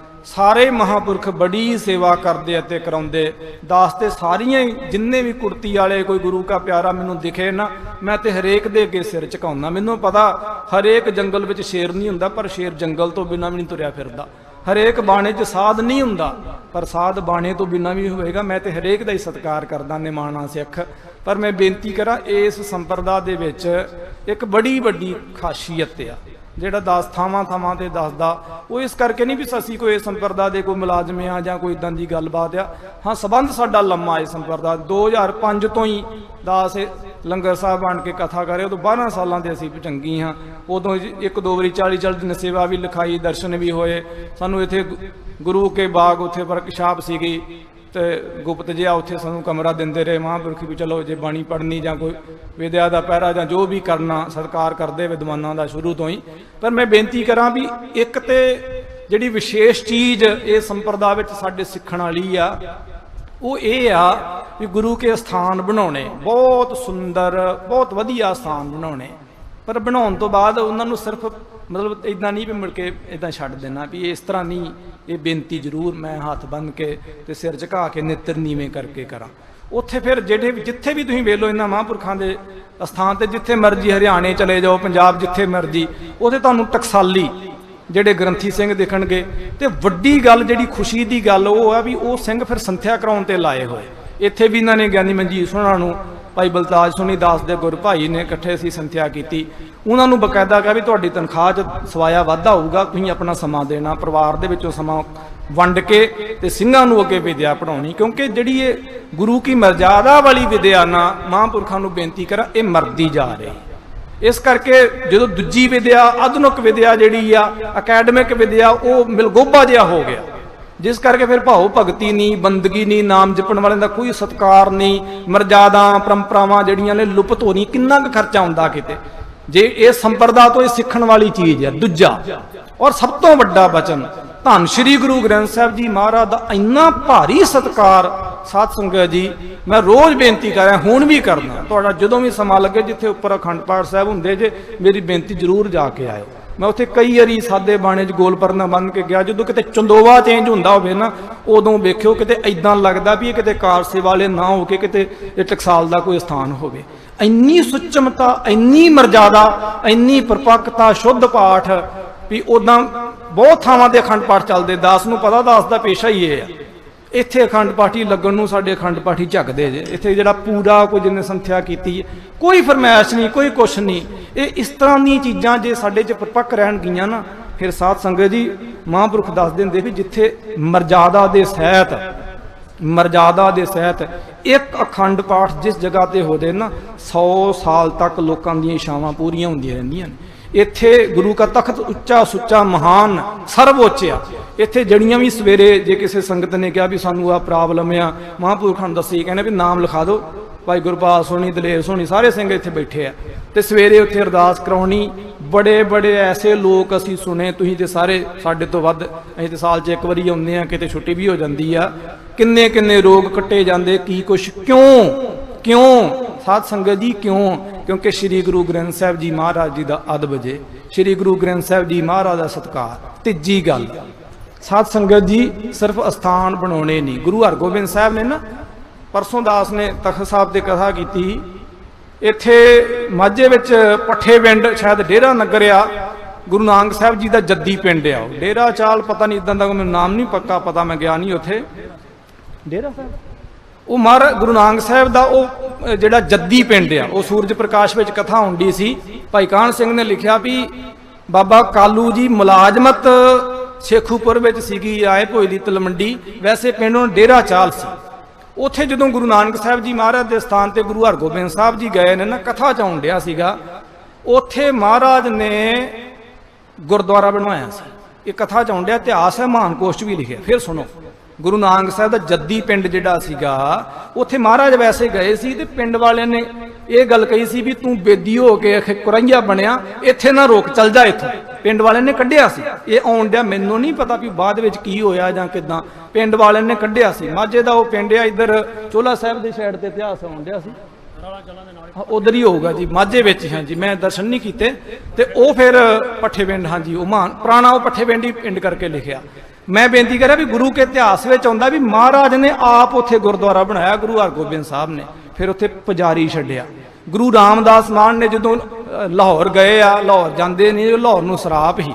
ਸਾਰੇ ਮਹਾਂਪੁਰਖ ਬੜੀ ਸੇਵਾ ਕਰਦੇ ਅਤੇ ਕਰਾਉਂਦੇ। ਦਾਸ ਤੇ ਸਾਰੀਆਂ ਜਿੰਨੇ ਵੀ ਕੁੜਤੀ ਵਾਲੇ ਕੋਈ ਗੁਰੂ ਕਾ ਪਿਆਰਾ ਮੈਨੂੰ ਦਿਖੇ ਨਾ, ਮੈਂ ਤੇ ਹਰੇਕ ਦੇ ਅੱਗੇ ਸਿਰ ਝੁਕਾਉਣਾ। ਮੈਨੂੰ ਪਤਾ ਹਰੇਕ ਜੰਗਲ ਵਿੱਚ ਸ਼ੇਰ ਨਹੀਂ ਹੁੰਦਾ, ਪਰ ਸ਼ੇਰ ਜੰਗਲ ਤੋਂ ਬਿਨਾਂ ਵੀ ਨਹੀਂ ਤੁਰਿਆ ਫਿਰਦਾ। ਹਰੇਕ ਬਾਣੇ 'ਚ ਸਾਧ ਨਹੀਂ ਹੁੰਦਾ, ਪਰ ਸਾਧ ਬਾਣੇ ਤੋਂ ਬਿਨਾਂ ਵੀ ਹੋਵੇਗਾ। ਮੈਂ ਤੇ ਹਰੇਕ ਦਾ ਹੀ ਸਤਿਕਾਰ ਕਰਦਾ, ਨਿਮਾਣਾ ਸਿੱਖ। ਪਰ ਮੈਂ ਬੇਨਤੀ ਕਰਾਂ, ਇਸ ਸੰਪਰਦਾ ਦੇ ਵਿੱਚ ਇੱਕ ਬੜੀ ਵੱਡੀ ਖਾਸੀਅਤ ਆ ਜਿਹੜਾ ਦਾਸ ਥਾਵਾਂ ਤੇ ਦੱਸਦਾ। ਉਹ ਇਸ ਕਰਕੇ ਨਹੀਂ ਵੀ ਅਸੀਂ ਕੋਈ ਇਸ ਸੰਪਰਦਾ ਦੇ ਕੋਈ ਮੁਲਾਜ਼ਮ ਆ ਜਾਂ ਕੋਈ ਇਦਾਂ ਦੀ ਗੱਲਬਾਤ ਆ। ਹਾਂ, ਸੰਬੰਧ ਸਾਡਾ ਲੰਮਾ ਇਸ ਸੰਪਰਦਾ 2005 ਤੋਂ ਹੀ ਦਾਸ ਲੰਗਰ ਸਾਹਿਬ ਬਣ ਕੇ ਕਥਾ ਕਰੇ। ਉਦੋਂ 12 ਸਾਲਾਂ ਦੇ ਅਸੀਂ ਚੰਗੀ ਹਾਂ। ਉਦੋਂ ਇੱਕ ਦੋ ਵਾਰੀ 40 ਦਿਨ ਸੇਵਾ ਵੀ ਲਿਖਾਈ, ਦਰਸ਼ਨ ਵੀ ਹੋਏ। ਸਾਨੂੰ ਇੱਥੇ ਗੁਰੂ ਕੇ ਬਾਗ ਉੱਥੇ ਵਰਕਸ਼ਾਪ ਸੀਗੀ, ਤੇ ਗੁਪਤ ਜਿਹਾ ਉੱਥੇ ਸਾਨੂੰ ਕਮਰਾ ਦਿੰਦੇ ਰਹੇ ਮਹਾਂਪੁਰਖ ਵੀ ਚਲੋ ਜੇ ਬਾਣੀ ਪੜ੍ਹਨੀ ਜਾਂ ਕੋਈ ਵਿਦਿਆ ਦਾ ਪਹਿਰਾ ਜਾਂ ਜੋ ਵੀ ਕਰਨਾ, ਸਤਿਕਾਰ ਕਰਦੇ ਵਿਦਵਾਨਾਂ ਦਾ ਸ਼ੁਰੂ ਤੋਂ ਹੀ। ਪਰ ਮੈਂ ਬੇਨਤੀ ਕਰਾਂ ਵੀ ਇੱਕ ਤੇ ਜਿਹੜੀ ਵਿਸ਼ੇਸ਼ ਚੀਜ਼ ਇਹ ਸੰਪਰਦਾ ਵਿੱਚ ਸਾਡੇ ਸਿੱਖਣ ਵਾਲੀ ਆ, ਉਹ ਇਹ ਆ ਵੀ ਗੁਰੂ ਕੇ ਸਥਾਨ ਬਣਾਉਣੇ, ਬਹੁਤ ਸੁੰਦਰ, ਬਹੁਤ ਵਧੀਆ ਸਥਾਨ ਬਣਾਉਣੇ। ਪਰ ਬਣਾਉਣ ਤੋਂ ਬਾਅਦ ਉਹਨਾਂ ਨੂੰ ਸਿਰਫ ਮਤਲਬ ਇੱਦਾਂ ਨਹੀਂ ਵੀ ਮੁੜ ਕੇ ਇੱਦਾਂ ਛੱਡ ਦੇਣਾ ਵੀ ਇਸ ਤਰ੍ਹਾਂ ਨਹੀਂ। ਇਹ ਬੇਨਤੀ ਜ਼ਰੂਰ ਮੈਂ ਹੱਥ ਬੰਨ੍ਹ ਕੇ ਤੇ ਸਿਰ ਝੁਕਾ ਕੇ ਨਿੱਤਰ ਨੀਵੇਂ ਕਰਕੇ ਕਰਾਂ। ਉੱਥੇ ਫਿਰ ਜਿੱਥੇ ਵੀ ਤੁਸੀਂ ਵੇਖ ਲਓ ਇਹਨਾਂ ਮਹਾਂਪੁਰਖਾਂ ਦੇ ਅਸਥਾਨ ਤੇ, ਜਿੱਥੇ ਮਰਜੀ ਹਰਿਆਣੇ ਚਲੇ ਜਾਓ, ਪੰਜਾਬ ਜਿੱਥੇ ਮਰਜੀ, ਉੱਥੇ ਤੁਹਾਨੂੰ ਟਕਸਾਲੀ ਜਿਹੜੇ ਗ੍ਰੰਥੀ ਸਿੰਘ ਦਿਖਣਗੇ। ਤੇ ਵੱਡੀ ਗੱਲ ਜਿਹੜੀ ਖੁਸ਼ੀ ਦੀ ਗੱਲ ਉਹ ਆ ਵੀ ਉਹ ਸਿੰਘ ਫਿਰ ਸੰਥਿਆ ਕਰਾਉਣ ਤੇ ਲਾਏ ਹੋਏ। ਇੱਥੇ ਵੀ ਇਹਨਾਂ ਨੇ ਗਿਆਨੀ ਮਨਜੀਤ ਸੋਹਣਾ ਨੂੰ, ਭਾਈ ਬਲਤਾਜ ਸੋਹਣੀ ਦਾਸ ਦੇ ਗੁਰ ਭਾਈ ਨੇ ਇਕੱਠੇ ਅਸੀਂ ਸੰਥਿਆ ਕੀਤੀ। ਉਹਨਾਂ ਨੂੰ ਬਕਾਇਦਾ ਕਿਹਾ ਵੀ ਤੁਹਾਡੀ ਤਨਖਾਹ 'ਚ ਸਵਾਇਆ ਵਾਧਾ ਹੋਊਗਾ, ਤੁਸੀਂ ਆਪਣਾ ਸਮਾਂ ਦੇਣਾ, ਪਰਿਵਾਰ ਦੇ ਵਿੱਚੋਂ ਸਮਾਂ ਵੰਡ ਕੇ ਤੇ ਸਿੰਘਾਂ ਨੂੰ ਅੱਗੇ ਵਿਦਿਆ ਪੜਾਉਣੀ। ਕਿਉਂਕਿ ਜਿਹੜੀ ਇਹ ਗੁਰੂ ਕੀ ਮਰਜ਼ਾਦਾ ਵਾਲੀ ਵਿਦਿਆ ਨਾ, ਮਹਾਂਪੁਰਖਾਂ ਨੂੰ ਬੇਨਤੀ ਕਰਾਂ, ਇਹ ਮਰਦੀ ਜਾ ਰਹੀ। ਇਸ ਕਰਕੇ ਜਦੋਂ ਦੂਜੀ ਵਿਦਿਆ, ਆਧੁਨਿਕ ਵਿਦਿਆ ਜਿਹੜੀ ਆ, ਅਕੈਡਮਿਕ ਵਿਦਿਆ, ਉਹ ਮਿਲਗੋਭਾ ਜਿਹਾ ਹੋ ਗਿਆ। ਜਿਸ ਕਰਕੇ ਫਿਰ ਭਾਉ ਭਗਤੀ ਨਹੀਂ, ਬੰਦਗੀ ਨਹੀਂ, ਨਾਮ ਜਪਣ ਵਾਲਿਆਂ ਦਾ ਕੋਈ ਸਤਿਕਾਰ ਨਹੀਂ, ਮਰਜ਼ਾਦਾ ਪਰੰਪਰਾਵਾਂ ਜਿਹੜੀਆਂ ਨੇ ਲੁਪਤ ਹੋ ਰਹੀਆਂ। ਕਿੰਨਾ ਕੁ ਖਰਚਾ ਹੁੰਦਾ ਕਿਤੇ ਜੇ ਇਹ ਸੰਪਰਦਾ ਤੋਂ ਇਹ ਸਿੱਖਣ ਵਾਲੀ ਚੀਜ਼ ਆ। ਦੂਜਾ ਔਰ ਸਭ ਤੋਂ ਵੱਡਾ ਬਚਨ, ਧੰਨ ਸ਼੍ਰੀ ਗੁਰੂ ਗ੍ਰੰਥ ਸਾਹਿਬ ਜੀ ਮਹਾਰਾਜ ਦਾ ਇੰਨਾ ਭਾਰੀ ਸਤਿਕਾਰ। ਸਾਧ ਸੰਗਤ ਜੀ ਮੈਂ ਰੋਜ਼ ਬੇਨਤੀ ਕਰ ਰਿਹਾ, ਹੁਣ ਵੀ ਕਰਨਾ, ਤੁਹਾਡਾ ਜਦੋਂ ਵੀ ਸਮਾਂ ਲੱਗੇ, ਜਿੱਥੇ ਉੱਪਰ ਅਖੰਡ ਪਾਠ ਸਾਹਿਬ ਹੁੰਦੇ ਜੇ, ਮੇਰੀ ਬੇਨਤੀ ਜ਼ਰੂਰ ਜਾ ਕੇ ਆਇਓ। मैं उत्थे कई वारी सादे बाणे 'च गोल परना बन के गया, जो किते चंदोवा चेंज हुंदा होवे ना उदों वेखिओ किते इदां लगदा भी किते कारसे वाले ना हो के किते टकसाल दा कोई स्थान होवे। इन्नी सुचमता, इन्नी मर्यादा, इन्नी परपक्कता, शुद्ध पाठ भी उदां बहुत थावां ते अखंड पाठ चलदे। दास नूं पता दास दा पेशा ही ये है। इत्थे अखंड पाठी लगन नूं साडे अखंड पाठी झकदे जे। इत्थे जिहड़ा पूरा कोई जिन्ने संथਿਆ कीती कोई फरमाइश नहीं, कोई कुछ नहीं। ये इस तरह दी चीज़ां जे साडे च परपक्क रहन गईयां ना, फिर साध संगत जी महापुरख दस दिंदे भी जिथे मर्यादा दे सहित, मर्यादा दे सहित एक अखंड पाठ जिस जगह ते हो जाए ना 100 साल तक लोकां दी इच्छावां पूरीआं हुंदियां रहिंदियां ने। इत्थे गुरु का तख्त उच्चा सुच्चा महान सर्वोच्च आ। इत्थे जड़ियां भी सवेरे जे किसी संगत ने कहा भी सानू आ प्रॉब्लम आ, महापुरखां नूं दसी, कहने भी नाम लिखा दो, भाई गुरपाल सोहनी, दलेर सोहनी, सारे सिंह इत्थे बैठे आ ते सवेरे उत्थे अरदास कराउणी। बड़े बड़े ऐसे लोग असीं सुने, तुसीं ते सारे साडे तो वध, असीं ते साल 'च एक वारी आउंदे आ, किते छुट्टी भी हो जांदी आ। किन्ने किन्ने रोग कट्टे जांदे, की कुछ क्यों क्यों साध संगत जी क्यों? क्योंकि श्री गुरु ग्रंथ साहिब जी महाराज जी का अदब जे, श्री गुरु ग्रंथ साहिब जी महाराज का सत्कार। तीजी गल साध संगत जी सिर्फ अस्थान बनाने नहीं। गुरु हरगोबिंद साहब ने ना परसों दास ने तखत साहब से कथा की, इत्थे माझे विच पट्ठे पिंड शायद डेरा नगर आ, गुरु नानक साहब जी का जद्दी पिंड आ। डेरा चाल पता नहीं इदां दा मैनूं नाम नहीं पक्का पता, मैं गया नहीं उत्थे। डेरा साहब वो महाराज गुरु नानक साहब का वो जिहड़ा जद्दी पिंड आ, वो सूरज प्रकाश में कथा होंदी सी। भाई काहन सिंह ने लिखा भी बाबा कालू जी मुलाजमत शेखूपुर में सीगी, आए भोई दी तलमंडी, वैसे पिंड डेरा चाल सी। उत्थे जदों गुरु नानक साहब जी महाराज के स्थान पर गुरु हरगोबिंद साहब जी गए ने ना, कथा च आउण डिया सीगा, उत्थे महाराज ने गुरुद्वारा बनवाया सी। ये कथा च आउण डिया, इतिहास है, महानकोश भी लिखे। फिर सुनो, गुरु नानक साहब का जद्दी पिंड जिहड़ा सीगा, उत्थे महाराज वैसे गए सी ते पिंड वाले ने ये गल कही सी भी तू बेदी हो के कुरैया बनया, इत्थे ना रोक, चल जा इत्थों। पिंड वाले ने कढ़िया सी। ये आउण डिया, मैनूं नहीं पता भी बाद विच की होया जां किदां, पिंड वाले ने कढ़िया सी। माझे दा वो पिंड आ, इधर चोला साहिब दे साइड ते इतिहास आउण डिया सी, उधर ही होगा जी, माझे विच। हाँ जी, मैं दर्शन नहीं किते ते ओ फिर पट्ठे पिंड, हाँ जी, वो महान पुराना वो पट्ठे पिंड ही पिंड करके लिखिया। मैं बेनती करा भी गुरु के इतिहास में आउंदा भी महाराज ने आप उत्थे गुरुद्वारा बनाया, गुरु हरगोबिंद साहब ने, फिर उत्थे पुजारी छड्डिया। गुरु रामदास मान ने जदों लाहौर गए आ, लाहौर जांदे नहीं, लाहौर नूं सराप ही,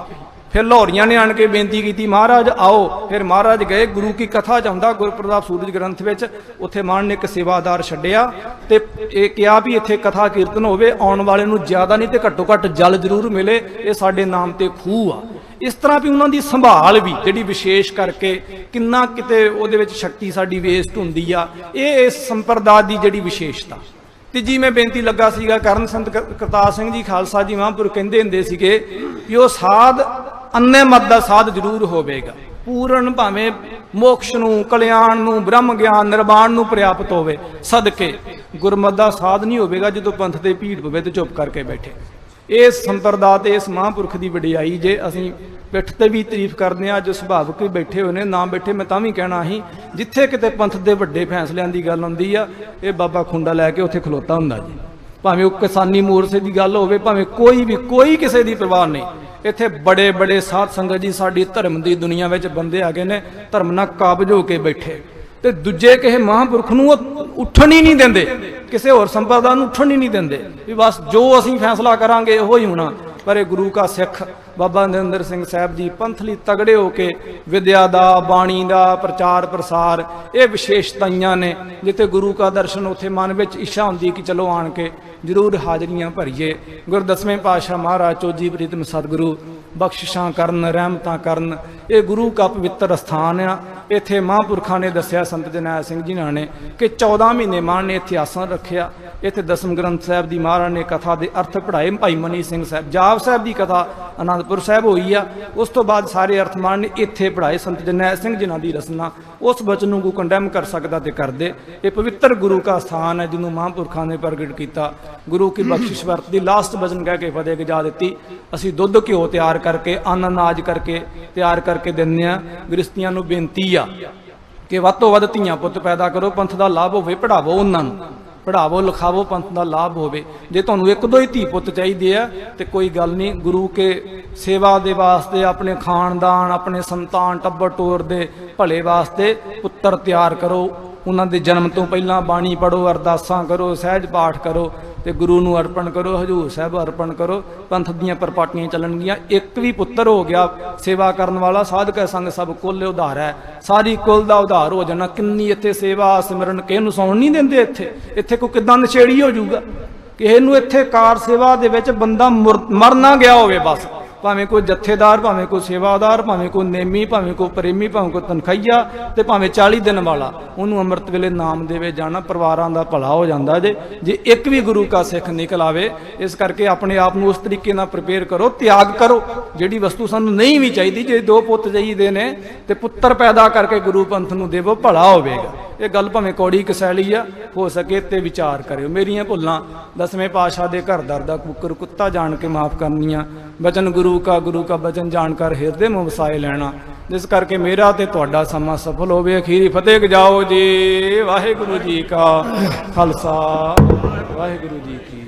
फिर लाहौरियां ने आण के बेनती की महाराज आओ, फिर महाराज गए। गुरु की कथा चाहता गुरप्रताप सूरज ग्रंथ विच, उत्थे मान ने एक सेवादार छड्डिया ते ये कहा भी इत्थे कथा कीर्तन होवे, आउण वाले नूं ज्यादा नहीं ते घट्टो घट्ट जल जरूर मिले, ये साडे नाम ते खूह आ। इस तरह भी उन्होंने संभाल भी जिहड़ी विशेष करके किन्ना किते उहदे विच शक्ति साडी वेस्ट हुंदी आ, ये इस संप्रदाय दी जिहड़ी विशेषता। तीजी मैं बेनती लगा सीगा, करण संत करतार सिंह जी खालसा जी महापुर कहंदे हुंदे सीगे कि वो साध अन्ने मत दा साध जरूर होवेगा, पूर्ण भावें मोक्ष नूं, कल्याण नूं, ब्रह्म ज्ञान निर्वाण नूं पर्याप्त होवे, सदके गुरमत दा साध नहीं होवेगा जदों पंथ ते भीड़ पवे ते चुप करके बैठे। इस संप्रदाय ते इस महापुरख की वडियाई जे असीं पिठ ते भी तारीफ करते हैं, अज सुभावक भी बैठे हुए ने, ना बैठे मैं तां भी कहना ही, जिथे किते पंथ के वड्डे फैसलों की गल आउंदी आ, ये बाबा खुंडा लैके उत्थे खलोता हुंदा जी। भावें किसानी मोर्चे की गल होवे, भावें कोई भी, कोई किसी की परवाह नहीं। इत्थे बड़े बड़े साध संगत जी साडी धर्म की दुनिया में बंदे आ गए ने, धर्म नाल काबज हो के बैठे ते दूजे किसी महापुरख नूं उठण ही नहीं देंदे, किसी होर संप्रदाय नूं उठण ही नहीं देंदे भी बस जो असीं फैसला करांगे उहो ही होना। पर गुरु का सिख बाबा नरेंद्र सिंह साहब जी पंथ लई तगड़े होके विद्या दा, बाणी दा प्रचार प्रसार, ये विशेषताइयां ने। जिथे गुरु का दर्शन उत्थे मन विच इच्छा हुंदी कि चलो आण के जरूर हाजरियां भरीए। गुरु दसवें पातशाह महाराज चोजी प्रीतम सतगुरु बख्शिशां करन, रहमतां करन, ये गुरु का पवित्र स्थान आ। इत्थे महापुरखां ने दस्सिया संत जरनैल सिंह जी ने कि 14 महीने मान ने इत्थे आसन रखिया। इत्थे दसम ग्रंथ साहब की महाराज ने कथा के अर्थ पढ़ाए। भाई मनी सिंह साहब जाप साहब की कथा आनंदपुर साहब हुई आ, उस तो बाद सारे अर्थ मान ने इत्थे पढ़ाए। संत जरनैल सिंह जिन्हां दी रचना उस वचन को कंडैम कर सकता तो कर दे। ये पवित्र गुरु का स्थान है जिन्होंने महापुरखों ने प्रगट किया। गुरु की बख्शिश वरती लास्ट वचन कह के फतेह गजा दी। असी दुध घ्यो तैयार करके अन्न अनाज करके तैयार करके दिंदे आ। गृहस्थियां नूं बेनती आ कि वध तो वध धीआं पुत्त पैदा करो, पंथ का लाभ होवे, पढ़ावो उन्हां नूं। ਪੜ੍ਹਾਵੋ ਲਿਖਾਵੋ, ਪੰਥ ਦਾ ਲਾਭ ਹੋਵੇ। ਜੇ ਤੁਹਾਨੂੰ ਇੱਕ ਦੋ ਹੀ ਧੀ ਪੁੱਤ ਚਾਹੀਦੇ ਆ ਤੇ ਕੋਈ ਗੱਲ ਨਹੀਂ, ਗੁਰੂ ਕੇ ਸੇਵਾ ਦੇ ਵਾਸਤੇ, ਆਪਣੇ ਖਾਨਦਾਨ, ਆਪਣੇ ਸੰਤਾਨ ਟੱਬਰ ਟੋਰ ਦੇ ਭਲੇ ਵਾਸਤੇ ਪੁੱਤਰ ਤਿਆਰ ਕਰੋ। ਉਹਨਾਂ ਦੇ ਜਨਮ ਤੋਂ ਪਹਿਲਾਂ ਬਾਣੀ ਪੜ੍ਹੋ, ਅਰਦਾਸਾਂ ਕਰੋ, ਸਹਿਜ ਪਾਠ ਕਰੋ ਤੇ ਗੁਰੂ ਨੂੰ ਅਰਪਣ ਕਰੋ, ਹਜੂਰ ਸਾਹਿਬ ਅਰਪਣ ਕਰੋ। ਪੰਥ ਦੀਆਂ ਪਰਪਾਟੀਆਂ ਚੱਲਣਗੀਆਂ। ਇੱਕ ਵੀ ਪੁੱਤਰ ਹੋ ਗਿਆ ਸੇਵਾ ਕਰਨ ਵਾਲਾ, ਸਾਧਕ ਸੰਗ ਸਭ ਕੁਲ ਉਧਾਰ ਹੈ, ਸਾਰੀ ਕੁਲ ਦਾ ਉਧਾਰ ਹੋ ਜਾਣਾ। ਕਿੰਨੀ ਇੱਥੇ ਸੇਵਾ ਸਿਮਰਨ, ਕਿਸੇ ਨੂੰ ਸੌਣ ਨਹੀਂ ਦਿੰਦੇ ਇੱਥੇ ਕੋਈ ਕਿੱਦਾਂ ਨਸ਼ੇੜੀ ਹੋ ਜਾਊਗਾ। ਕਿਸੇ ਨੂੰ ਇੱਥੇ ਕਾਰ ਸੇਵਾ ਦੇ ਵਿੱਚ ਬੰਦਾ ਮਰ ਨਾ ਗਿਆ ਹੋਵੇ ਬਸ, ਭਾਵੇਂ ਕੋਈ ਜਥੇਦਾਰ, ਭਾਵੇਂ ਕੋਈ ਸੇਵਾਦਾਰ, ਭਾਵੇਂ ਕੋਈ ਨੇਮੀ, ਭਾਵੇਂ ਕੋਈ ਪ੍ਰੇਮੀ, ਭਾਵੇਂ ਕੋਈ ਤਨਖਈਆ ਤੇ ਭਾਵੇਂ 40 ਦਿਨ ਵਾਲਾ, ਉਹਨੂੰ ਅੰਮ੍ਰਿਤ ਵੇਲੇ ਨਾਮ ਦੇਵੇ ਜਾਣਾ, ਪਰਿਵਾਰਾਂ ਦਾ ਭਲਾ ਹੋ ਜਾਂਦਾ ਜੇ ਇੱਕ ਵੀ ਗੁਰੂ ਕਾ ਸਿੱਖ ਨਿਕਲ ਆਵੇ। ਇਸ ਕਰਕੇ ਆਪਣੇ ਆਪ ਨੂੰ ਉਸ ਤਰੀਕੇ ਨਾਲ ਪ੍ਰਿਪੇਅਰ ਕਰੋ, ਤਿਆਗ ਕਰੋ। ਜਿਹੜੀ ਵਸਤੂ ਸਾਨੂੰ ਨਹੀਂ ਵੀ ਚਾਹੀਦੀ, ਜੇ ਦੋ ਪੁੱਤ ਚਾਹੀਦੇ ਨੇ ਤੇ ਪੁੱਤਰ ਪੈਦਾ ਕਰਕੇ ਗੁਰੂ ਪੰਥ ਨੂੰ ਦੇਵੋ, ਭਲਾ ਹੋਵੇਗਾ। ਇਹ ਗੱਲ ਭਾਵੇਂ ਕੌੜੀ ਕਸੈਲੀ ਆ, ਹੋ ਸਕੇ ਤੇ ਵਿਚਾਰ ਕਰਿਓ। ਮੇਰੀਆਂ ਭੁੱਲਾਂ ਦਸਵੇਂ ਪਾਤਸ਼ਾਹ ਦੇ ਘਰ ਦਰ ਦਾ ਕੁੱਕਰ ਕੁੱਤਾ ਜਾਣ ਕੇ ਮਾਫ ਕਰਨੀਆਂ। ਬਚਨ ਗੁਰੂ ਕਾ ਬਚਨ ਜਾਣਕਾਰ ਹਿਰਦੇ ਮੁ ਵਸਾਏ ਲੈਣਾ। ਜਿਸ ਕਰਕੇ ਮੇਰਾ ਤੇ ਤੁਹਾਡਾ ਸਮਾਂ ਸਫਲ ਹੋਵੇ। ਅਖੀਰੀ ਫਤਿਹ ਗਜਾਓ ਜੀ। ਵਾਹਿਗੁਰੂ ਜੀ ਕਾ ਖਾਲਸਾ, ਵਾਹਿਗੁਰੂ ਜੀ ਕੀ